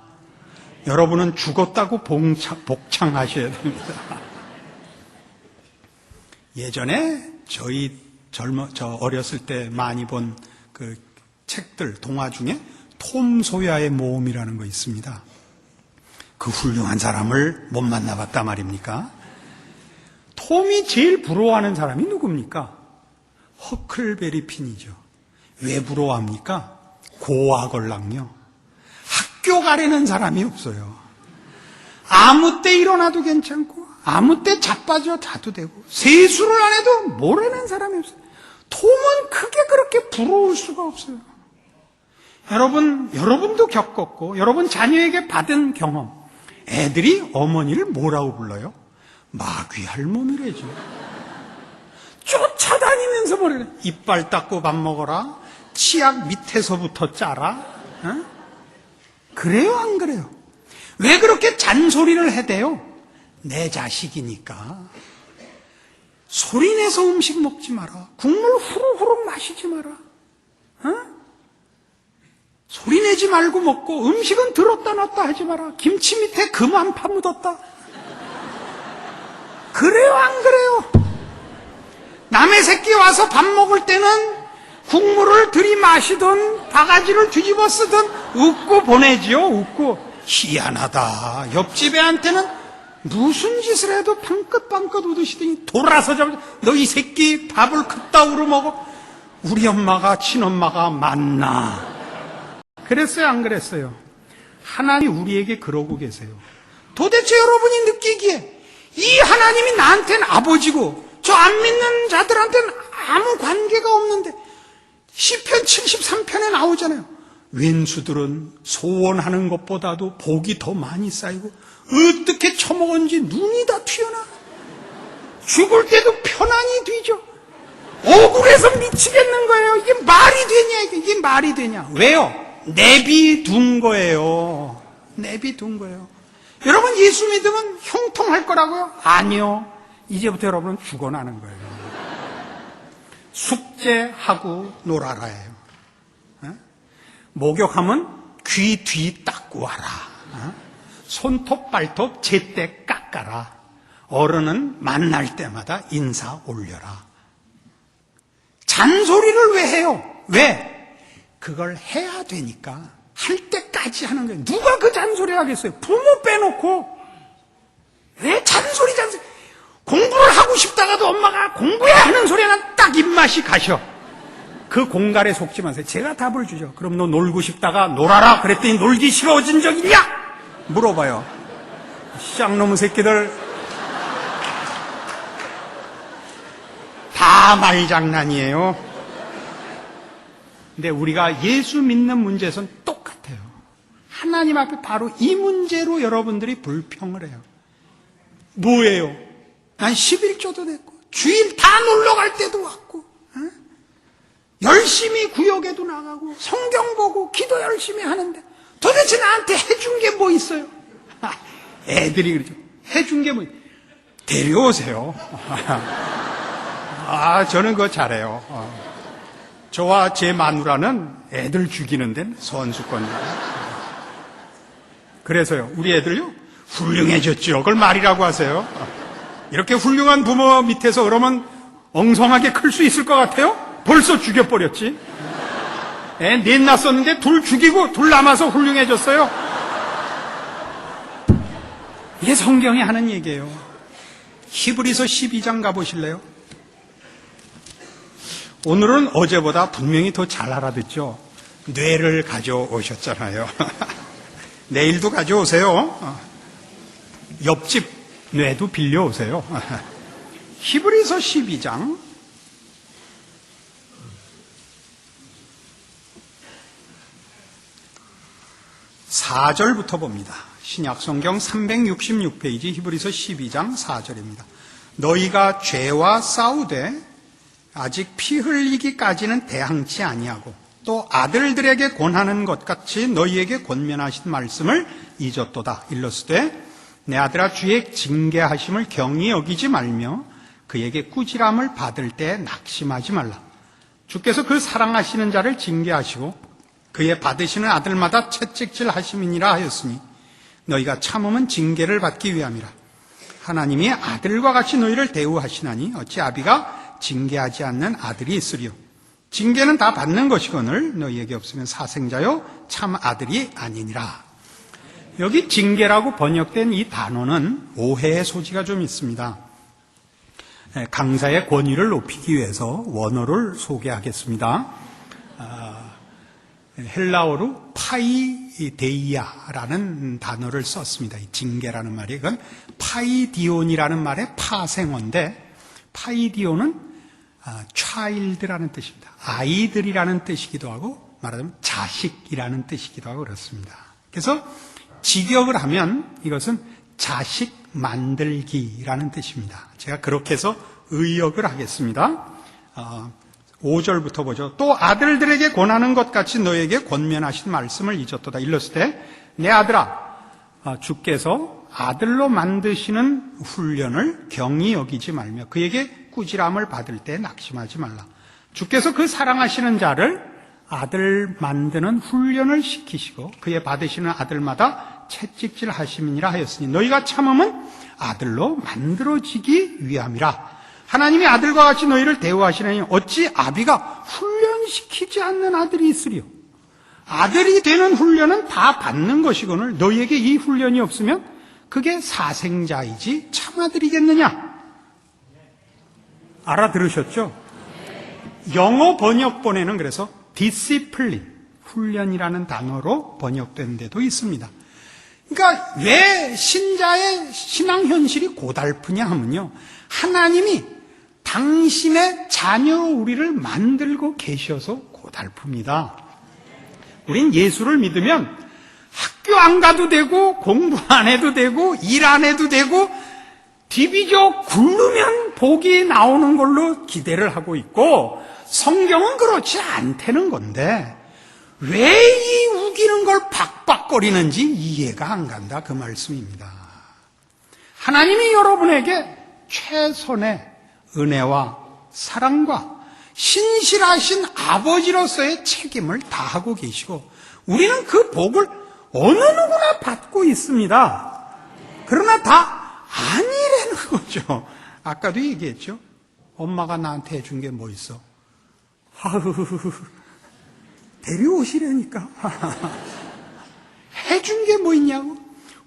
여러분은 죽었다고 복창하셔야 됩니다. 예전에 저 어렸을 때 많이 본 그 책들, 동화 중에 톰 소야의 모험이라는 거 있습니다. 그 훌륭한 사람을 못 만나봤다 말입니까? 톰이 제일 부러워하는 사람이 누굽니까? 허클베리 핀이죠. 왜 부러워합니까? 고아걸랑요. 학교 가려는 사람이 없어요. 아무 때 일어나도 괜찮고 아무 때 자빠져 자도 되고 세수를 안 해도 모르는 사람이 없어요. 톰은 크게 그렇게 부러울 수가 없어요. 여러분도 겪었고, 여러분 자녀에게 받은 경험. 애들이 어머니를 뭐라고 불러요? 마귀 할머니래죠. 쫓아다니면서 뭐래? 이빨 닦고 밥 먹어라. 치약 밑에서부터 짜라. 어? 그래요, 안 그래요? 왜 그렇게 잔소리를 해대요? 내 자식이니까. 소리내서 음식 먹지 마라. 국물 후루후루 마시지 마라. 어? 소리내지 말고 먹고 음식은 들었다 놨다 하지 마라. 김치 밑에 금 한 파 묻었다. 그래요, 안 그래요? 남의 새끼 와서 밥 먹을 때는 국물을 들이마시든 바가지를 뒤집어 쓰든 웃고 보내지요. 웃고. 희한하다. 옆집 애한테는 무슨 짓을 해도 방긋방긋 웃으시더니 돌아서 잡아. 너 이 새끼 밥을 그따구로 먹어. 우리 엄마가 친엄마가 맞나. 그랬어요, 안 그랬어요? 하나님이 우리에게 그러고 계세요. 도대체 여러분이 느끼기에 이 하나님이 나한테는 아버지고 저 안 믿는 자들한테는 아무 관계가 없는데, 시편 73편에 나오잖아요. 왼수들은 소원하는 것보다도 복이 더 많이 쌓이고 어떻게 처먹은지 눈이 다 튀어나. 죽을 때도 편안히 뒤져. 억울해서 미치겠는 거예요. 이게 말이 되냐, 이게 말이 되냐. 왜요? 내비둔 거예요. 내비둔 거예요. 여러분, 예수 믿으면 형통할 거라고요? 아니요. 이제부터 여러분은 죽어나는 거예요. 숙제하고 놀아라예요. 목욕하면 귀 뒤 닦고 와라. 손톱 발톱 제때 깎아라. 어른은 만날 때마다 인사 올려라. 잔소리를 왜 해요? 왜? 그걸 해야 되니까 할 때까지 하는 거예요. 누가 그 잔소리 하겠어요? 부모 빼놓고. 왜 잔소리. 공부를 하고 싶다가도 엄마가 공부해야 하는 소리는 딱 입맛이 가셔. 그 공갈에 속지 마세요. 제가 답을 주죠. 그럼 너 놀고 싶다가 놀아라 그랬더니 놀기 싫어진 적 있냐? 물어봐요. 쌍놈의 새끼들. 다 말장난이에요. 근데 우리가 예수 믿는 문제에서는 똑같아요. 하나님 앞에 바로 이 문제로 여러분들이 불평을 해요. 뭐예요? 난 11조도 냈고 주일 다 놀러 갈 때도 왔고 열심히 구역에도 나가고 성경 보고 기도 열심히 하는데 도대체 나한테 해준 게 뭐 있어요? 애들이 그러죠. 해준 게 뭐 있어요? 데려오세요. 저는 그거 잘해요. 저와 제 마누라는 애들 죽이는 데는 선수권이에요. 그래서요, 우리 애들요, 훌륭해졌죠. 그걸 말이라고 하세요. 이렇게 훌륭한 부모 밑에서 그러면 엉성하게 클 수 있을 것 같아요? 벌써 죽여버렸지. 애 넷 낳았었는데 둘 죽이고 둘 남아서 훌륭해졌어요. 이게 성경이 하는 얘기예요. 히브리서 12장 가보실래요? 오늘은 어제보다 분명히 더 잘 알아듣죠. 뇌를 가져오셨잖아요. 내일도 가져오세요. 옆집 뇌도 빌려오세요. 히브리서 12장 4절부터 봅니다. 신약성경 366페이지 히브리서 12장 4절입니다. 너희가 죄와 싸우되 아직 피 흘리기까지는 대항치 아니하고 또 아들들에게 권하는 것 같이 너희에게 권면하신 말씀을 잊었도다. 일러스되 내 아들아 주의 징계하심을 경히 여기지 말며 그에게 꾸지람을 받을 때 낙심하지 말라. 주께서 그 사랑하시는 자를 징계하시고 그의 받으시는 아들마다 채찍질 하심이니라 하였으니 너희가 참음은 징계를 받기 위함이라. 하나님이 아들과 같이 너희를 대우하시나니 어찌 아비가 징계하지 않는 아들이 있으리요. 징계는 다 받는 것이거늘 너희에게 없으면 사생자요 참 아들이 아니니라. 여기 징계라고 번역된 이 단어는 오해의 소지가 좀 있습니다. 강사의 권위를 높이기 위해서 원어를 소개하겠습니다. 헬라어로 파이데이아라는 단어를 썼습니다. 이 징계라는 말이 그건 파이디온이라는 말의 파생어인데 파이디온은 child라는 뜻입니다. 아이들이라는 뜻이기도 하고 말하자면 자식이라는 뜻이기도 하고 그렇습니다. 그래서 직역을 하면 이것은 자식 만들기라는 뜻입니다. 제가 그렇게 해서 의역을 하겠습니다. 5절부터 보죠. 또 아들들에게 권하는 것 같이 너에게 권면하신 말씀을 잊었도다. 일렀을 때 내 아들아, 주께서 아들로 만드시는 훈련을 경히 여기지 말며 그에게 꾸지람을 받을 때 낙심하지 말라. 주께서 그 사랑하시는 자를 아들 만드는 훈련을 시키시고 그의 받으시는 아들마다 채찍질 하심이니라 하였으니 너희가 참음은 아들로 만들어지기 위함이라. 하나님이 아들과 같이 너희를 대우하시느니 어찌 아비가 훈련시키지 않는 아들이 있으리요. 아들이 되는 훈련은 다 받는 것이거늘 너희에게 이 훈련이 없으면 그게 사생자이지 참아들이겠느냐. 알아들으셨죠? 영어 번역본에는 그래서 discipline, 훈련이라는 단어로 번역된 데도 있습니다. 그러니까 왜 신자의 신앙 현실이 고달프냐 하면요, 하나님이 당신의 자녀 우리를 만들고 계셔서 고달픕니다. 우린 예수를 믿으면 학교 안 가도 되고 공부 안 해도 되고 일 안 해도 되고 디비저 굴르면 복이 나오는 걸로 기대를 하고 있고 성경은 그렇지 않다는 건데 왜 이 우기는 걸 박박거리는지 이해가 안 간다, 그 말씀입니다. 하나님이 여러분에게 최선의 은혜와 사랑과 신실하신 아버지로서의 책임을 다하고 계시고 우리는 그 복을 어느 누구나 받고 있습니다. 그러나 다 아니라는 거죠. 아까도 얘기했죠. 엄마가 나한테 해준 게 뭐 있어? 데려오시라니까. 해준 게 뭐 있냐고?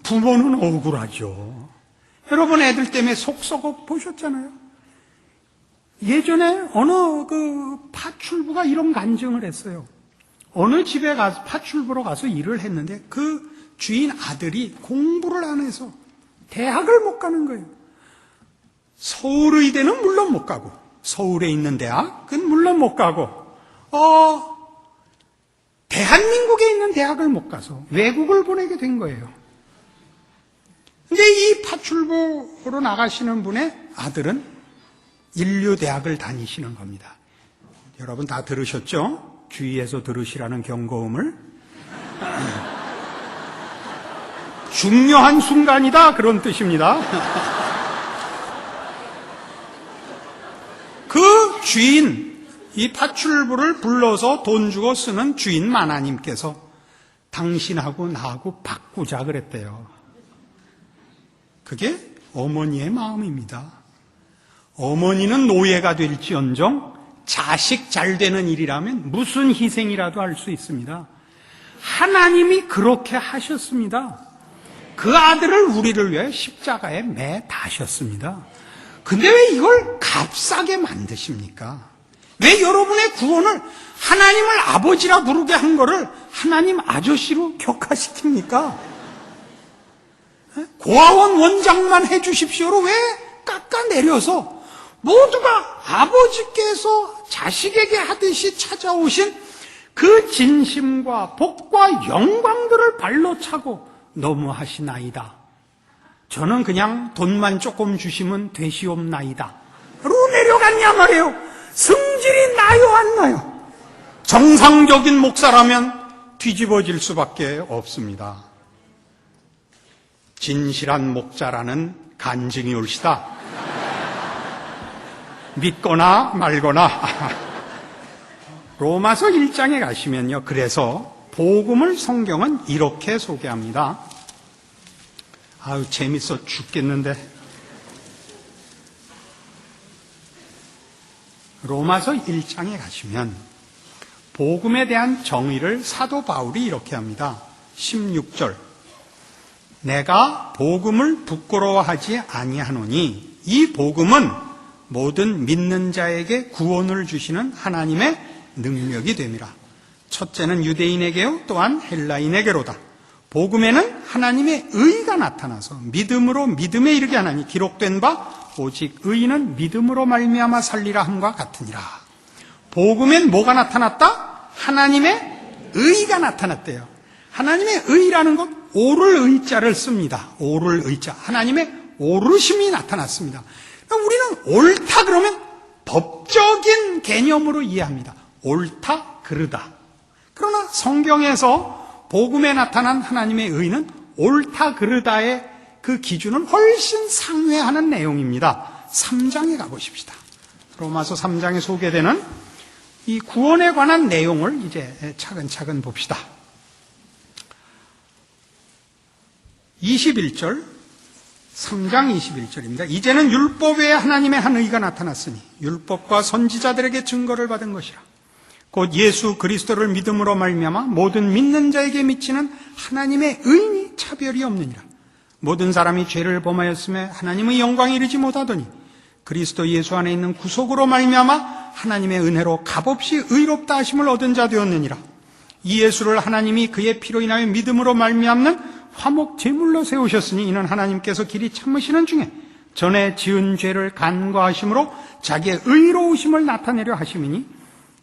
부모는 억울하죠. 여러분 애들 때문에 속 썩어 보셨잖아요. 예전에 어느 파출부가 이런 간증을 했어요. 어느 집에 가서 파출부로 가서 일을 했는데 그 주인 아들이 공부를 안 해서 대학을 못 가는 거예요. 서울의대는 물론 못 가고 서울에 있는 대학은 물론 못 가고 대한민국에 있는 대학을 못 가서 외국을 보내게 된 거예요. 근데 이 파출부로 나가시는 분의 아들은 인류대학을 다니시는 겁니다. 여러분 다 들으셨죠? 주위에서 들으시라는 경고음을. 중요한 순간이다, 그런 뜻입니다. 그 주인, 이 파출부를 불러서 돈 주고 쓰는 주인 마나님께서 당신하고 나하고 바꾸자 그랬대요. 그게 어머니의 마음입니다. 어머니는 노예가 될지언정 자식 잘 되는 일이라면 무슨 희생이라도 할 수 있습니다. 하나님이 그렇게 하셨습니다. 그 아들을 우리를 위해 십자가에 매 다셨습니다. 근데 왜 이걸 값싸게 만드십니까? 왜 여러분의 구원을 하나님을 아버지라 부르게 한 거를 하나님 아저씨로 격화시킵니까? 고아원 원장만 해주십시오로 왜 깎아내려서 모두가 아버지께서 자식에게 하듯이 찾아오신 그 진심과 복과 영광들을 발로 차고 너무하시나이다. 저는 그냥 돈만 조금 주시면 되시옵나이다. 로 내려갔냐 말이에요. 성질이 나요, 안 나요? 정상적인 목사라면 뒤집어질 수밖에 없습니다. 진실한 목자라는 간증이 올시다. 믿거나 말거나. 로마서 1장에 가시면요, 그래서 복음을 성경은 이렇게 소개합니다. 아유, 재밌어 죽겠는데. 로마서 1장에 가시면 복음에 대한 정의를 사도 바울이 이렇게 합니다. 16절. 내가 복음을 부끄러워하지 아니하노니 이 복음은 모든 믿는 자에게 구원을 주시는 하나님의 능력이 됨이라. 첫째는 유대인에게요, 또한 헬라인에게로다. 복음에는 하나님의 의가 나타나서 믿음으로 믿음에 이르게 하나니 기록된 바 오직 의인은 믿음으로 말미암아 살리라 함과 같으니라. 복음엔 뭐가 나타났다? 하나님의 의가 나타났대요. 하나님의 의라는 건 오를 의자를 씁니다. 오를 의자. 하나님의 오르심이 나타났습니다. 우리는 옳다 그러면 법적인 개념으로 이해합니다. 옳다, 그르다. 그러나 성경에서 복음에 나타난 하나님의 의는 옳다, 그르다의 그 기준은 훨씬 상회하는 내용입니다. 3장에 가보십시다. 로마서 3장에 소개되는 이 구원에 관한 내용을 이제 차근차근 봅시다. 21절, 3장 21절입니다. 이제는 율법 외에 하나님의 한 의가 나타났으니 율법과 선지자들에게 증거를 받은 것이라. 곧 예수 그리스도를 믿음으로 말미암아 모든 믿는 자에게 미치는 하나님의 의인이 차별이 없느니라. 모든 사람이 죄를 범하였음에 하나님의 영광에 이르지 못하더니 그리스도 예수 안에 있는 구속으로 말미암아 하나님의 은혜로 값없이 의롭다 하심을 얻은 자 되었느니라. 이 예수를 하나님이 그의 피로 인하여 믿음으로 말미암는 화목 제물로 세우셨으니 이는 하나님께서 길이 참으시는 중에 전에 지은 죄를 간과하심으로 자기의 의로우심을 나타내려 하심이니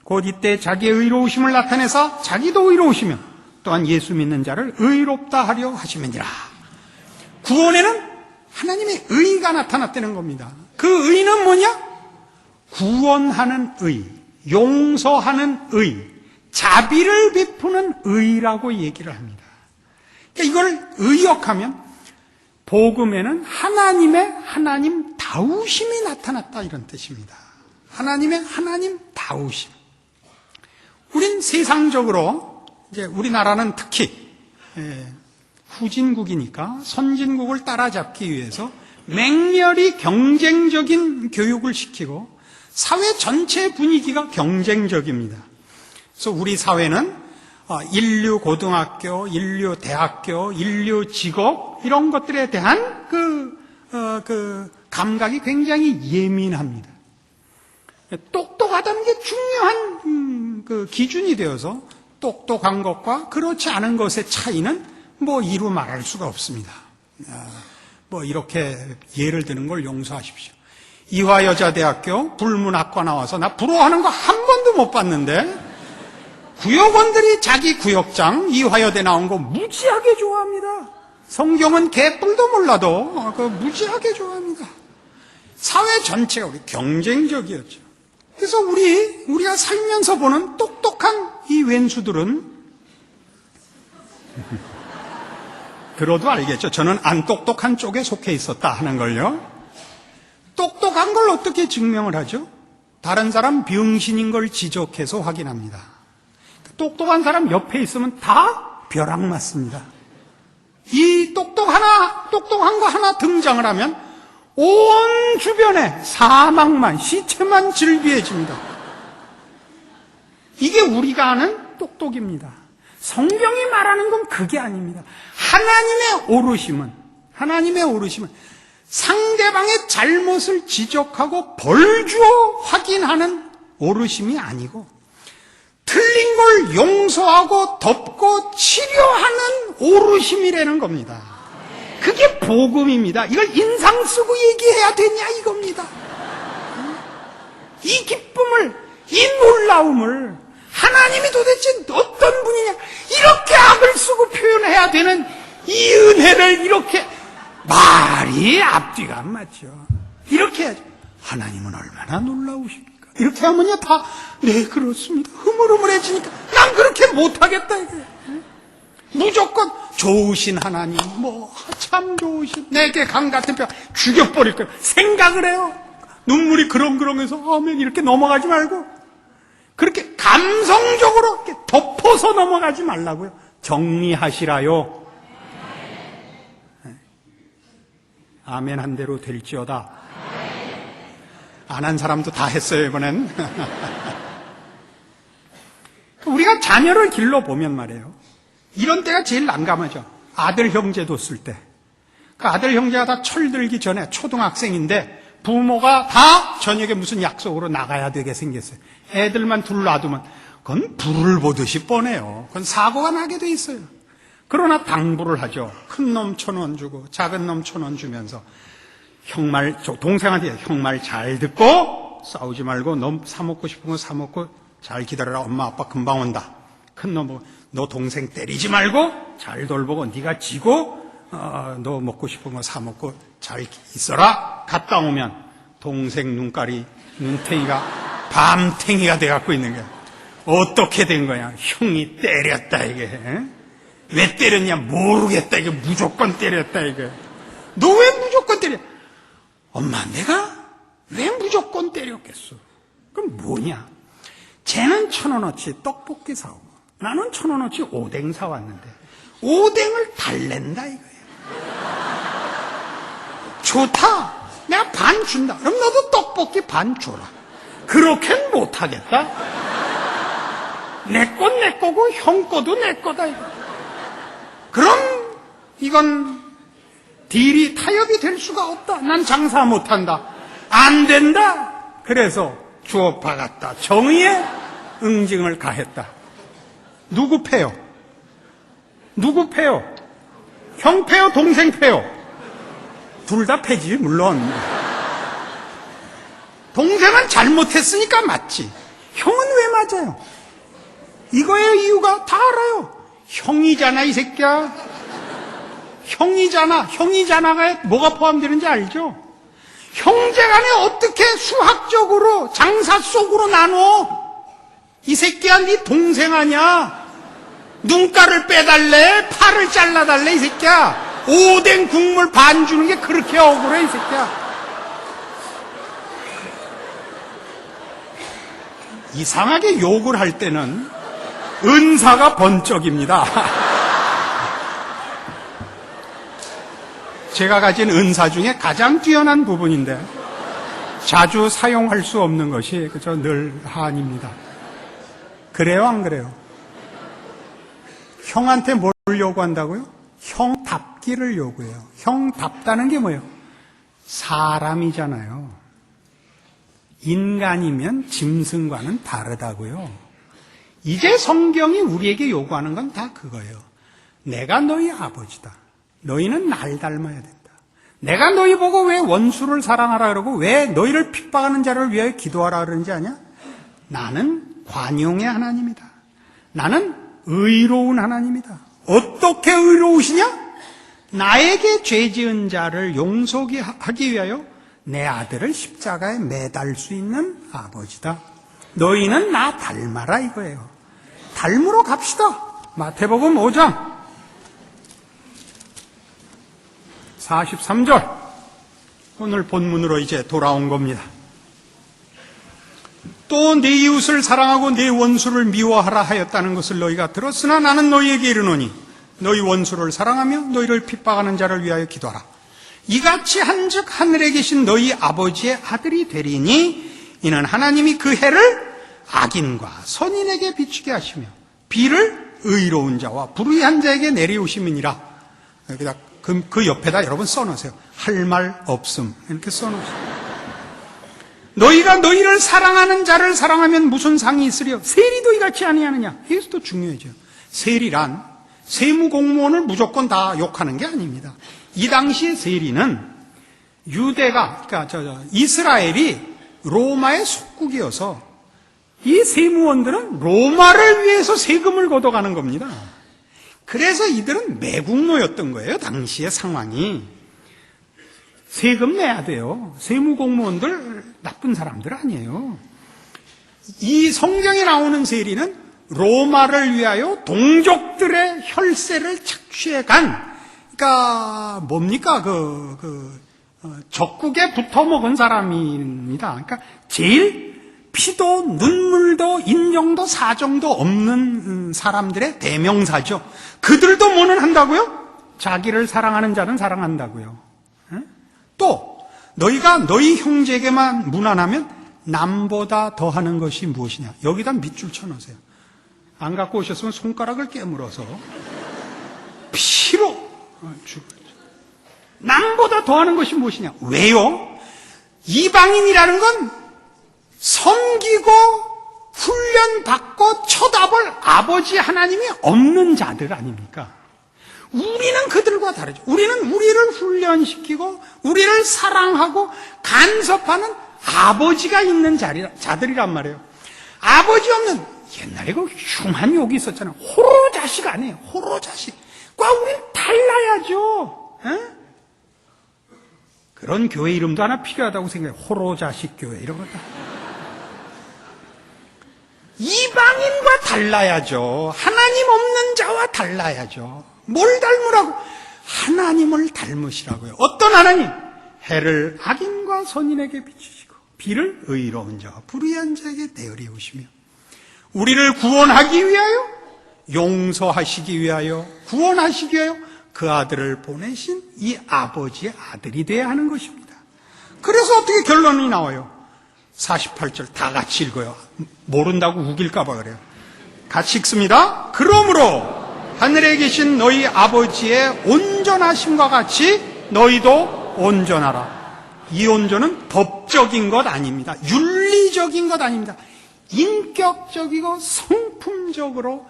곧 이때 자기의 의로우심을 나타내사 자기도 의로우시며 또한 예수 믿는 자를 의롭다 하려 하심이니라. 구원에는 하나님의 의가 나타났다는 겁니다. 그 의는 뭐냐? 구원하는 의, 용서하는 의, 자비를 베푸는 의라고 얘기를 합니다. 그러니까 이걸 의역하면 복음에는 하나님의 하나님 다우심이 나타났다 이런 뜻입니다. 하나님의 하나님 다우심. 우린 세상적으로 이제 우리나라는 특히 후진국이니까 선진국을 따라잡기 위해서 맹렬히 경쟁적인 교육을 시키고 사회 전체 분위기가 경쟁적입니다. 그래서 우리 사회는 인류 고등학교, 인류 대학교, 인류 직업 이런 것들에 대한 그 감각이 굉장히 예민합니다. 똑똑하다는 게 중요한 그 기준이 되어서 똑똑한 것과 그렇지 않은 것의 차이는 뭐 이루 말할 수가 없습니다. 뭐 이렇게 예를 드는 걸 용서하십시오. 이화여자대학교 불문학과 나와서 나 부러워하는 거 한 번도 못 봤는데 구역원들이 자기 구역장 이화여대 나온 거 무지하게 좋아합니다. 성경은 개뿔도 몰라도 무지하게 좋아합니다. 사회 전체가 우리 경쟁적이었죠. 그래서 우리가 살면서 보는 똑똑한 이 왼수들은 들어도 알겠죠. 저는 안 똑똑한 쪽에 속해 있었다 하는 걸요. 똑똑한 걸 어떻게 증명을 하죠? 다른 사람 병신인 걸 지적해서 확인합니다. 똑똑한 사람 옆에 있으면 다 벼락 맞습니다. 이 똑똑한 거 하나 등장을 하면 온 주변에 사망만, 시체만 질비해집니다. 이게 우리가 아는 똑똑입니다. 성경이 말하는 건 그게 아닙니다. 하나님의 오르심은 상대방의 잘못을 지적하고 벌주어 확인하는 오르심이 아니고 틀린 걸 용서하고 덮고 치료하는 오르심이라는 겁니다. 그게 복음입니다. 이걸 인상 쓰고 얘기해야 되냐 이겁니다. 이 기쁨을, 이 놀라움을 하나님이 도대체 어떤 분이냐 이렇게 악을 쓰고 표현해야 되는 이 은혜를 이렇게 말이 앞뒤가 안 맞죠. 이렇게 해야죠. 하나님은 얼마나 놀라우십니까? 이렇게 하면요 다 네 그렇습니다. 흐물흐물해지니까 난 그렇게 못하겠다 이게. 무조건 좋으신 하나님 참 좋으신 내게 강 같은 뼈 죽여버릴 거예요. 생각을 해요. 눈물이 그렁그렁해서 아멘 이렇게 넘어가지 말고 그렇게 감성적으로 이렇게 덮어서 넘어가지 말라고요. 정리하시라요. 아멘 한 대로 될지어다. 안 한 사람도 다 했어요 이번엔. 우리가 자녀를 길러보면 말이에요. 이런 때가 제일 난감하죠. 아들 형제 뒀을 때. 그 아들 형제가 다 철들기 전에 초등학생인데 부모가 다 저녁에 무슨 약속으로 나가야 되게 생겼어요. 애들만 둘 놔두면 그건 불을 보듯이 뻔해요. 그건 사고가 나게 돼 있어요. 그러나 당부를 하죠. 큰 놈 1,000원 주고 작은 놈 1,000원 주면서 동생한테 형 말 잘 듣고 싸우지 말고 너 사 먹고 싶은 거 사 먹고 잘 기다려라. 엄마 아빠 금방 온다. 큰 놈, 너 동생 때리지 말고 잘 돌보고 네가 지고 너 먹고 싶은 거 사 먹고 잘 있어라. 갔다 오면 동생 눈탱이가 밤탱이가 돼갖고 있는 거야. 어떻게 된 거야? 형이 때렸다 이게. 왜 때렸냐 모르겠다 이게. 무조건 때렸다 이게. 너 왜 무조건 때려? 엄마 내가 왜 무조건 때렸겠어? 그럼 뭐냐? 쟤는 1,000원어치 떡볶이 사오고 나는 1,000원어치 오뎅 사왔는데 오뎅을 달랜다 이거예요. 좋다. 내가 반 준다. 그럼 너도 떡볶이 반 줘라. 그렇게는 못하겠다. 내 건 내 거고 형 거도 내 거다 이거. 그럼 이건 딜이 타협이 될 수가 없다. 난 장사 못한다. 안 된다. 그래서 주업받았다. 정의의 응징을 가했다. 누구 패요? 누구 패요? 형 패요? 동생 패요? 둘 다 패지 물론. 동생은 잘못했으니까 맞지. 형은 왜 맞아요? 이거의 이유가 다 알아요. 형이잖아 이 새끼야. 형이잖아. 형이잖아가 뭐가 포함되는지 알죠? 형제간에 어떻게 수학적으로 장사 속으로 나눠? 이 새끼야 네 동생 아니야. 눈가를 빼달래? 팔을 잘라달래 이 새끼야. 오뎅 국물 반 주는 게 그렇게 억울해 이 새끼야. 이상하게 욕을 할 때는 은사가 번쩍입니다. 제가 가진 은사 중에 가장 뛰어난 부분인데 자주 사용할 수 없는 것이 그저 늘 한입니다. 그래요 안 그래요? 형한테 뭘 요구한다고요? 형답기를 요구해요. 형답다는 게 뭐예요? 사람이잖아요. 인간이면 짐승과는 다르다고요. 이제 성경이 우리에게 요구하는 건 다 그거예요. 내가 너희 아버지다. 너희는 날 닮아야 된다. 내가 너희 보고 왜 원수를 사랑하라 그러고 왜 너희를 핍박하는 자를 위하여 기도하라 그러는지 아냐? 나는 관용의 하나님이다. 나는 의로운 하나님이다. 어떻게 의로우시냐? 나에게 죄 지은 자를 용서하기 위하여 내 아들을 십자가에 매달 수 있는 아버지다. 너희는 나 닮아라 이거예요. 닮으러 갑시다. 마태복음 5장 43절. 오늘 본문으로 이제 돌아온 겁니다. 또 내 이웃을 사랑하고 내 원수를 미워하라 하였다는 것을 너희가 들었으나 나는 너희에게 이르노니 너희 원수를 사랑하며 너희를 핍박하는 자를 위하여 기도하라. 이같이 한즉 하늘에 계신 너희 아버지의 아들이 되리니 이는 하나님이 그 해를 악인과 선인에게 비추게 하시며 비를 의로운 자와 불의한 자에게 내리우심이니라. 여기다 그 옆에다 여러분 써놓으세요. 할 말 없음 이렇게 써놓으세요. 너희가 너희를 사랑하는 자를 사랑하면 무슨 상이 있으려? 세리도 이같이 아니하느냐? 이것도 또 중요해져요. 세리란 세무공무원을 무조건 다 욕하는 게 아닙니다. 이 당시의 세리는 유대가, 그러니까 이스라엘이 로마의 속국이어서 이 세무원들은 로마를 위해서 세금을 걷어가는 겁니다. 그래서 이들은 매국노였던 거예요. 당시의 상황이. 세금 내야 돼요. 세무공무원들 나쁜 사람들 아니에요. 이 성경에 나오는 세리는 로마를 위하여 동족들의 혈세를 착취해 간, 그러니까 뭡니까 적국에 붙어 먹은 사람입니다. 그러니까 제일 피도 눈물도 인정도 사정도 없는 사람들의 대명사죠. 그들도 뭐는 한다고요? 자기를 사랑하는 자는 사랑한다고요. 또 너희가 너희 형제에게만 무난하면 남보다 더하는 것이 무엇이냐? 여기다 밑줄 쳐놓으세요. 안 갖고 오셨으면 손가락을 깨물어서 피로 죽어야죠. 남보다 더하는 것이 무엇이냐? 왜요? 이방인이라는 건 섬기고 훈련받고 쳐다볼 아버지 하나님이 없는 자들 아닙니까? 우리는 그들과 다르죠. 우리는 우리를 훈련시키고 우리를 사랑하고 간섭하는 아버지가 있는 자들이란 말이에요. 아버지 없는 옛날에 그 흉한 욕이 있었잖아요. 호로자식 아니에요. 호로자식. 우린 달라야죠. 에? 그런 교회 이름도 하나 필요하다고 생각해요. 호로자식 교회 이런 거다. 이방인과 달라야죠. 하나님 없는 자와 달라야죠. 뭘 닮으라고? 하나님을 닮으시라고요. 어떤 하나님? 해를 악인과 선인에게 비추시고 비를 의로운 자와 불의한 자에게 내어리우시며 우리를 구원하기 위하여, 용서하시기 위하여, 구원하시기 위하여 그 아들을 보내신 이 아버지의 아들이 되어야 하는 것입니다. 그래서 어떻게 결론이 나와요? 48절 다 같이 읽어요. 모른다고 우길까 봐 그래요. 같이 읽습니다. 그러므로 하늘에 계신 너희 아버지의 온전하심과 같이 너희도 온전하라. 이 온전은 법적인 것 아닙니다. 윤리적인 것 아닙니다. 인격적이고 성품적으로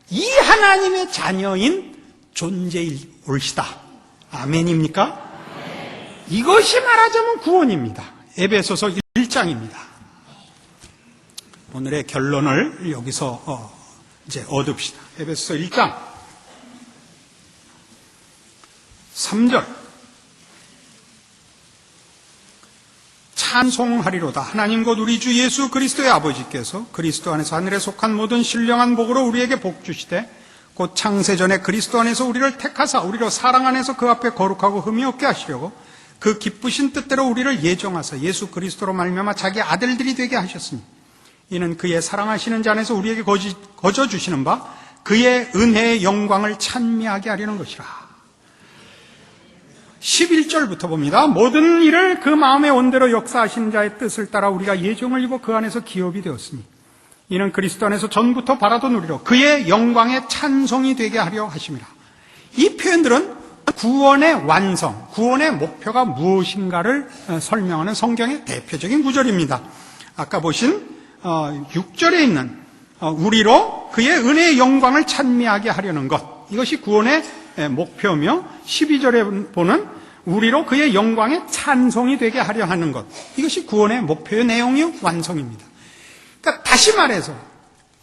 이 하나님의 자녀인 존재일 올시다. 아멘입니까? 이것이 말하자면 구원입니다. 에베소서 1장입니다. 오늘의 결론을 여기서 이제 얻읍시다. 에베소서 1장 3절 찬송하리로다. 하나님 곧 우리 주 예수 그리스도의 아버지께서 그리스도 안에서 하늘에 속한 모든 신령한 복으로 우리에게 복 주시되 곧 창세전에 그리스도 안에서 우리를 택하사 우리로 사랑 안에서 그 앞에 거룩하고 흠이 없게 하시려고 그 기쁘신 뜻대로 우리를 예정하사 예수 그리스도로 말미암아 자기 아들들이 되게 하셨으니 이는 그의 사랑하시는 자 안에서 우리에게 거저 주시는 바 그의 은혜의 영광을 찬미하게 하려는 것이라. 11절부터 봅니다. 모든 일을 그 마음의 온대로 역사하신 자의 뜻을 따라 우리가 예정을 입어 그 안에서 기업이 되었으니 이는 그리스도 안에서 전부터 바라던 우리로 그의 영광의 찬송이 되게 하려 하심이라. 이 표현들은 구원의 완성, 구원의 목표가 무엇인가를 설명하는 성경의 대표적인 구절입니다. 아까 보신 6절에 있는 우리로 그의 은혜의 영광을 찬미하게 하려는 것, 이것이 구원의 목표며 12절에 보는 우리로 그의 영광의 찬송이 되게 하려 하는 것, 이것이 구원의 목표의 내용이 완성입니다. 그러니까 다시 말해서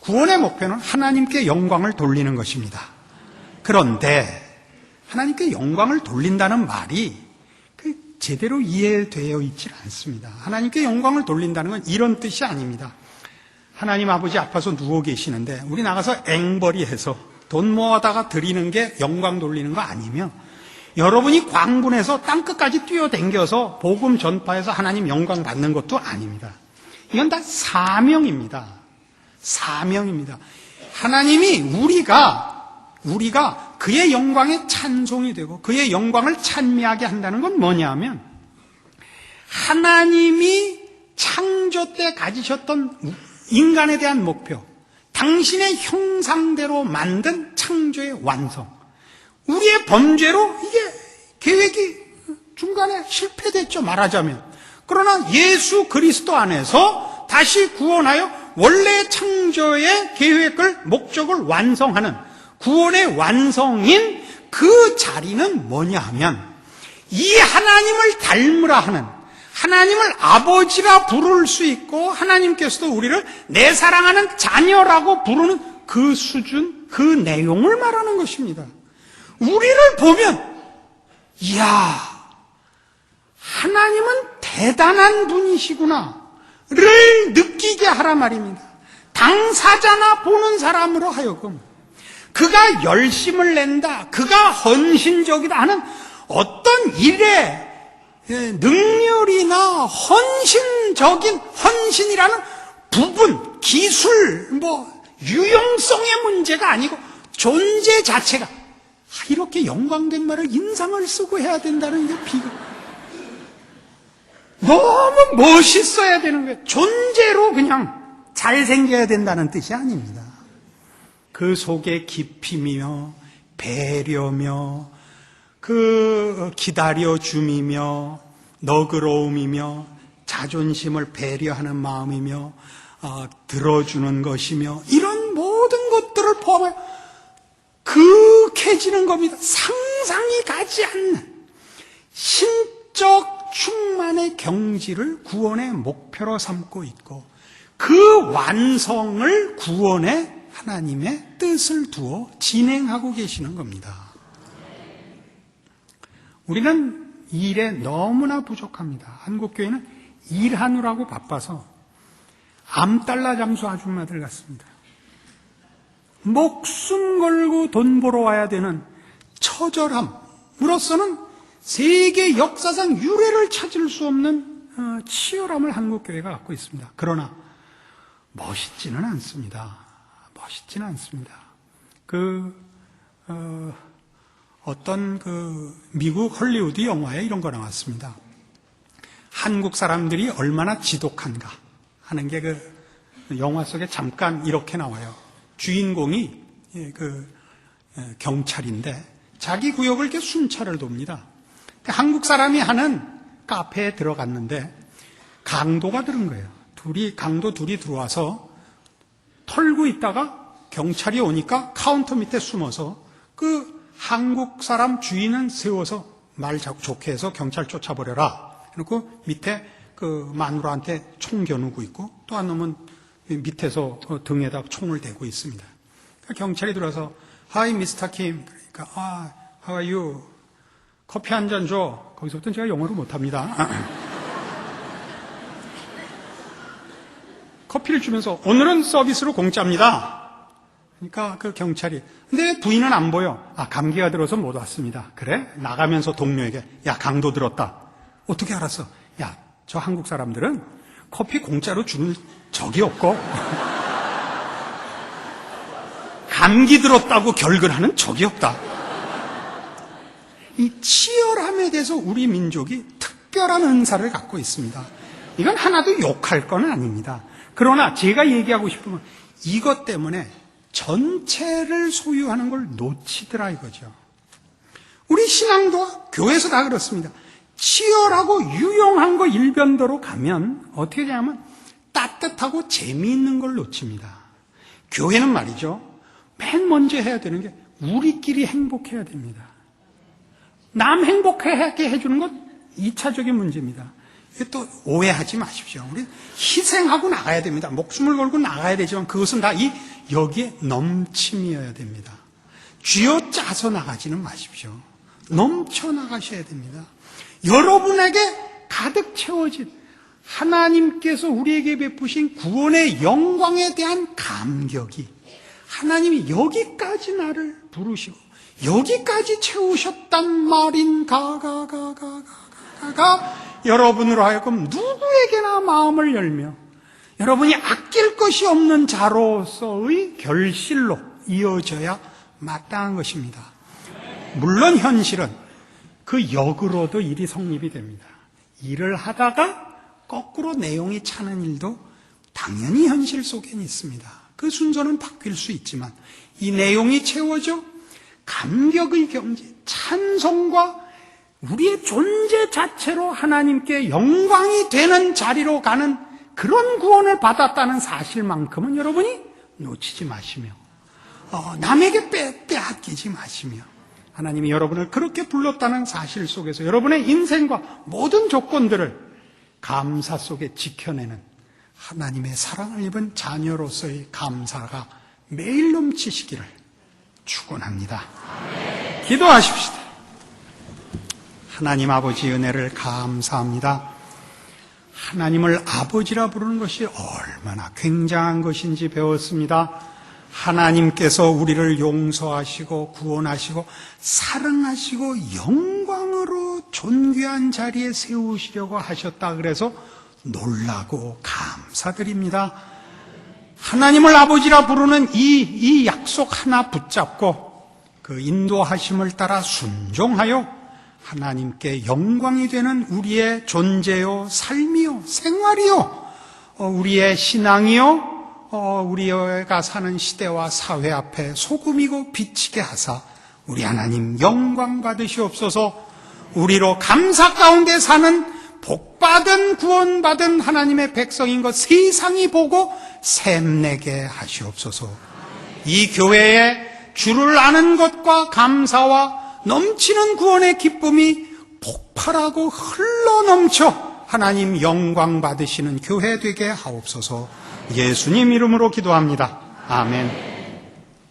구원의 목표는 하나님께 영광을 돌리는 것입니다. 그런데 하나님께 영광을 돌린다는 말이 제대로 이해되어 있지 않습니다. 하나님께 영광을 돌린다는 건 이런 뜻이 아닙니다. 하나님 아버지 앞에서 누워 계시는데 우리 나가서 앵벌이해서 돈 모아다가 드리는 게 영광 돌리는 거 아니며 여러분이 광분해서 땅끝까지 뛰어댕겨서 복음 전파해서 하나님 영광 받는 것도 아닙니다. 이건 다 사명입니다. 사명입니다. 하나님이 우리가 그의 영광에 찬송이 되고 그의 영광을 찬미하게 한다는 건 뭐냐 하면 하나님이 창조 때 가지셨던 인간에 대한 목표, 당신의 형상대로 만든 창조의 완성, 우리의 범죄로 이게 계획이 중간에 실패됐죠, 말하자면. 그러나 예수 그리스도 안에서 다시 구원하여 원래 창조의 계획을, 목적을 완성하는 구원의 완성인 그 자리는 뭐냐 하면 이 하나님을 닮으라 하는, 하나님을 아버지라 부를 수 있고 하나님께서도 우리를 내 사랑하는 자녀라고 부르는 그 수준, 그 내용을 말하는 것입니다. 우리를 보면 이야, 하나님은 대단한 분이시구나를 느끼게 하라 말입니다. 당사자나 보는 사람으로 하여금 그가 열심을 낸다, 그가 헌신적이다 하는 어떤 일에 능률이나 헌신이라는 부분, 기술, 유용성의 문제가 아니고 존재 자체가 이렇게 영광된 말을 인상을 쓰고 해야 된다는 게 너무 멋있어야 되는 거예요. 존재로 그냥 잘생겨야 된다는 뜻이 아닙니다. 그 속에 깊이며 배려며 그 기다려줌이며 너그러움이며 자존심을 배려하는 마음이며 들어주는 것이며 이런 모든 것들을 포함하여 극해지는 겁니다. 상상이 가지 않는 신적 충만의 경지를 구원의 목표로 삼고 있고 그 완성을 구원에 하나님의 뜻을 두어 진행하고 계시는 겁니다. 우리는 일에 너무나 부족합니다. 한국교회는 일하느라고 바빠서 암달러 장수 아줌마들 같습니다. 목숨 걸고 돈 벌어 와야 되는 처절함으로서는 세계 역사상 유례를 찾을 수 없는 치열함을 한국교회가 갖고 있습니다. 그러나 멋있지는 않습니다. 멋있지는 않습니다. 어떤 미국 헐리우드 영화에 이런 거 나왔습니다. 한국 사람들이 얼마나 지독한가 하는 게 영화 속에 잠깐 이렇게 나와요. 주인공이 경찰인데 자기 구역을 이렇게 순찰을 돕니다. 한국 사람이 하는 카페에 들어갔는데 강도가 들은 거예요. 강도 둘이 들어와서 털고 있다가 경찰이 오니까 카운터 밑에 숨어서 한국 사람 주인은 세워서 말 좋게 해서 경찰 쫓아버려라. 그리고 밑에 마누라한테 총 겨누고 있고 또 한 놈은 밑에서 등에다 총을 대고 있습니다. 경찰이 들어와서 Hi, Mr. Kim. 그러니까 How are you? 커피 한 잔 줘. 거기서부터 제가 영어를 못합니다. 커피를 주면서 오늘은 서비스로 공짜입니다. 그러니까 경찰이 근데 부인은 안 보여. 감기가 들어서 못 왔습니다. 그래? 나가면서 동료에게 야 강도 들었다. 어떻게 알았어? 야 저 한국 사람들은 커피 공짜로 주는 적이 없고 감기 들었다고 결근하는 적이 없다. 이 치열함에 대해서 우리 민족이 특별한 은사를 갖고 있습니다. 이건 하나도 욕할 건 아닙니다. 그러나 제가 얘기하고 싶은 건 이것 때문에 전체를 소유하는 걸 놓치더라 이거죠. 우리 신앙도 교회에서 다 그렇습니다. 치열하고 유용한 거 일변도로 가면 어떻게 되냐면 따뜻하고 재미있는 걸 놓칩니다. 교회는 말이죠. 맨 먼저 해야 되는 게 우리끼리 행복해야 됩니다. 남 행복하게 해주는 건 2차적인 문제입니다. 이게 또 오해하지 마십시오. 우리 희생하고 나가야 됩니다. 목숨을 걸고 나가야 되지만 그것은 다 여기에 넘침이어야 됩니다. 쥐어짜서 나가지는 마십시오. 넘쳐 나가셔야 됩니다. 여러분에게 가득 채워진 하나님께서 우리에게 베푸신 구원의 영광에 대한 감격이 하나님이 여기까지 나를 부르시고 여기까지 채우셨단 말인가가 여러분으로 하여금 누구에게나 마음을 열며 여러분이 아낄 것이 없는 자로서의 결실로 이어져야 마땅한 것입니다. 물론 현실은 그 역으로도 일이 성립이 됩니다. 일을 하다가 거꾸로 내용이 차는 일도 당연히 현실 속엔 있습니다. 그 순서는 바뀔 수 있지만 이 내용이 채워져 감격의 경지, 찬송과 우리의 존재 자체로 하나님께 영광이 되는 자리로 가는 그런 구원을 받았다는 사실만큼은 여러분이 놓치지 마시며 남에게 빼앗기지 마시며 하나님이 여러분을 그렇게 불렀다는 사실 속에서 여러분의 인생과 모든 조건들을 감사 속에 지켜내는 하나님의 사랑을 입은 자녀로서의 감사가 매일 넘치시기를 축원합니다. 기도하십시다. 하나님 아버지 은혜를 감사합니다. 하나님을 아버지라 부르는 것이 얼마나 굉장한 것인지 배웠습니다. 하나님께서 우리를 용서하시고 구원하시고 사랑하시고 영광으로 존귀한 자리에 세우시려고 하셨다 그래서 놀라고 감사드립니다. 하나님을 아버지라 부르는 이 약속 하나 붙잡고 그 인도하심을 따라 순종하여 하나님께 영광이 되는 우리의 존재요 삶이요 생활이요 우리의 신앙이요 우리가 사는 시대와 사회 앞에 소금이고 비치게 하사 우리 하나님 영광 받으시옵소서. 우리로 감사 가운데 사는 복받은 구원받은 하나님의 백성인 것 세상이 보고 샘내게 하시옵소서. 이 교회에 주를 아는 것과 감사와 넘치는 구원의 기쁨이 폭발하고 흘러넘쳐 하나님 영광 받으시는 교회 되게 하옵소서. 예수님 이름으로 기도합니다. 아멘.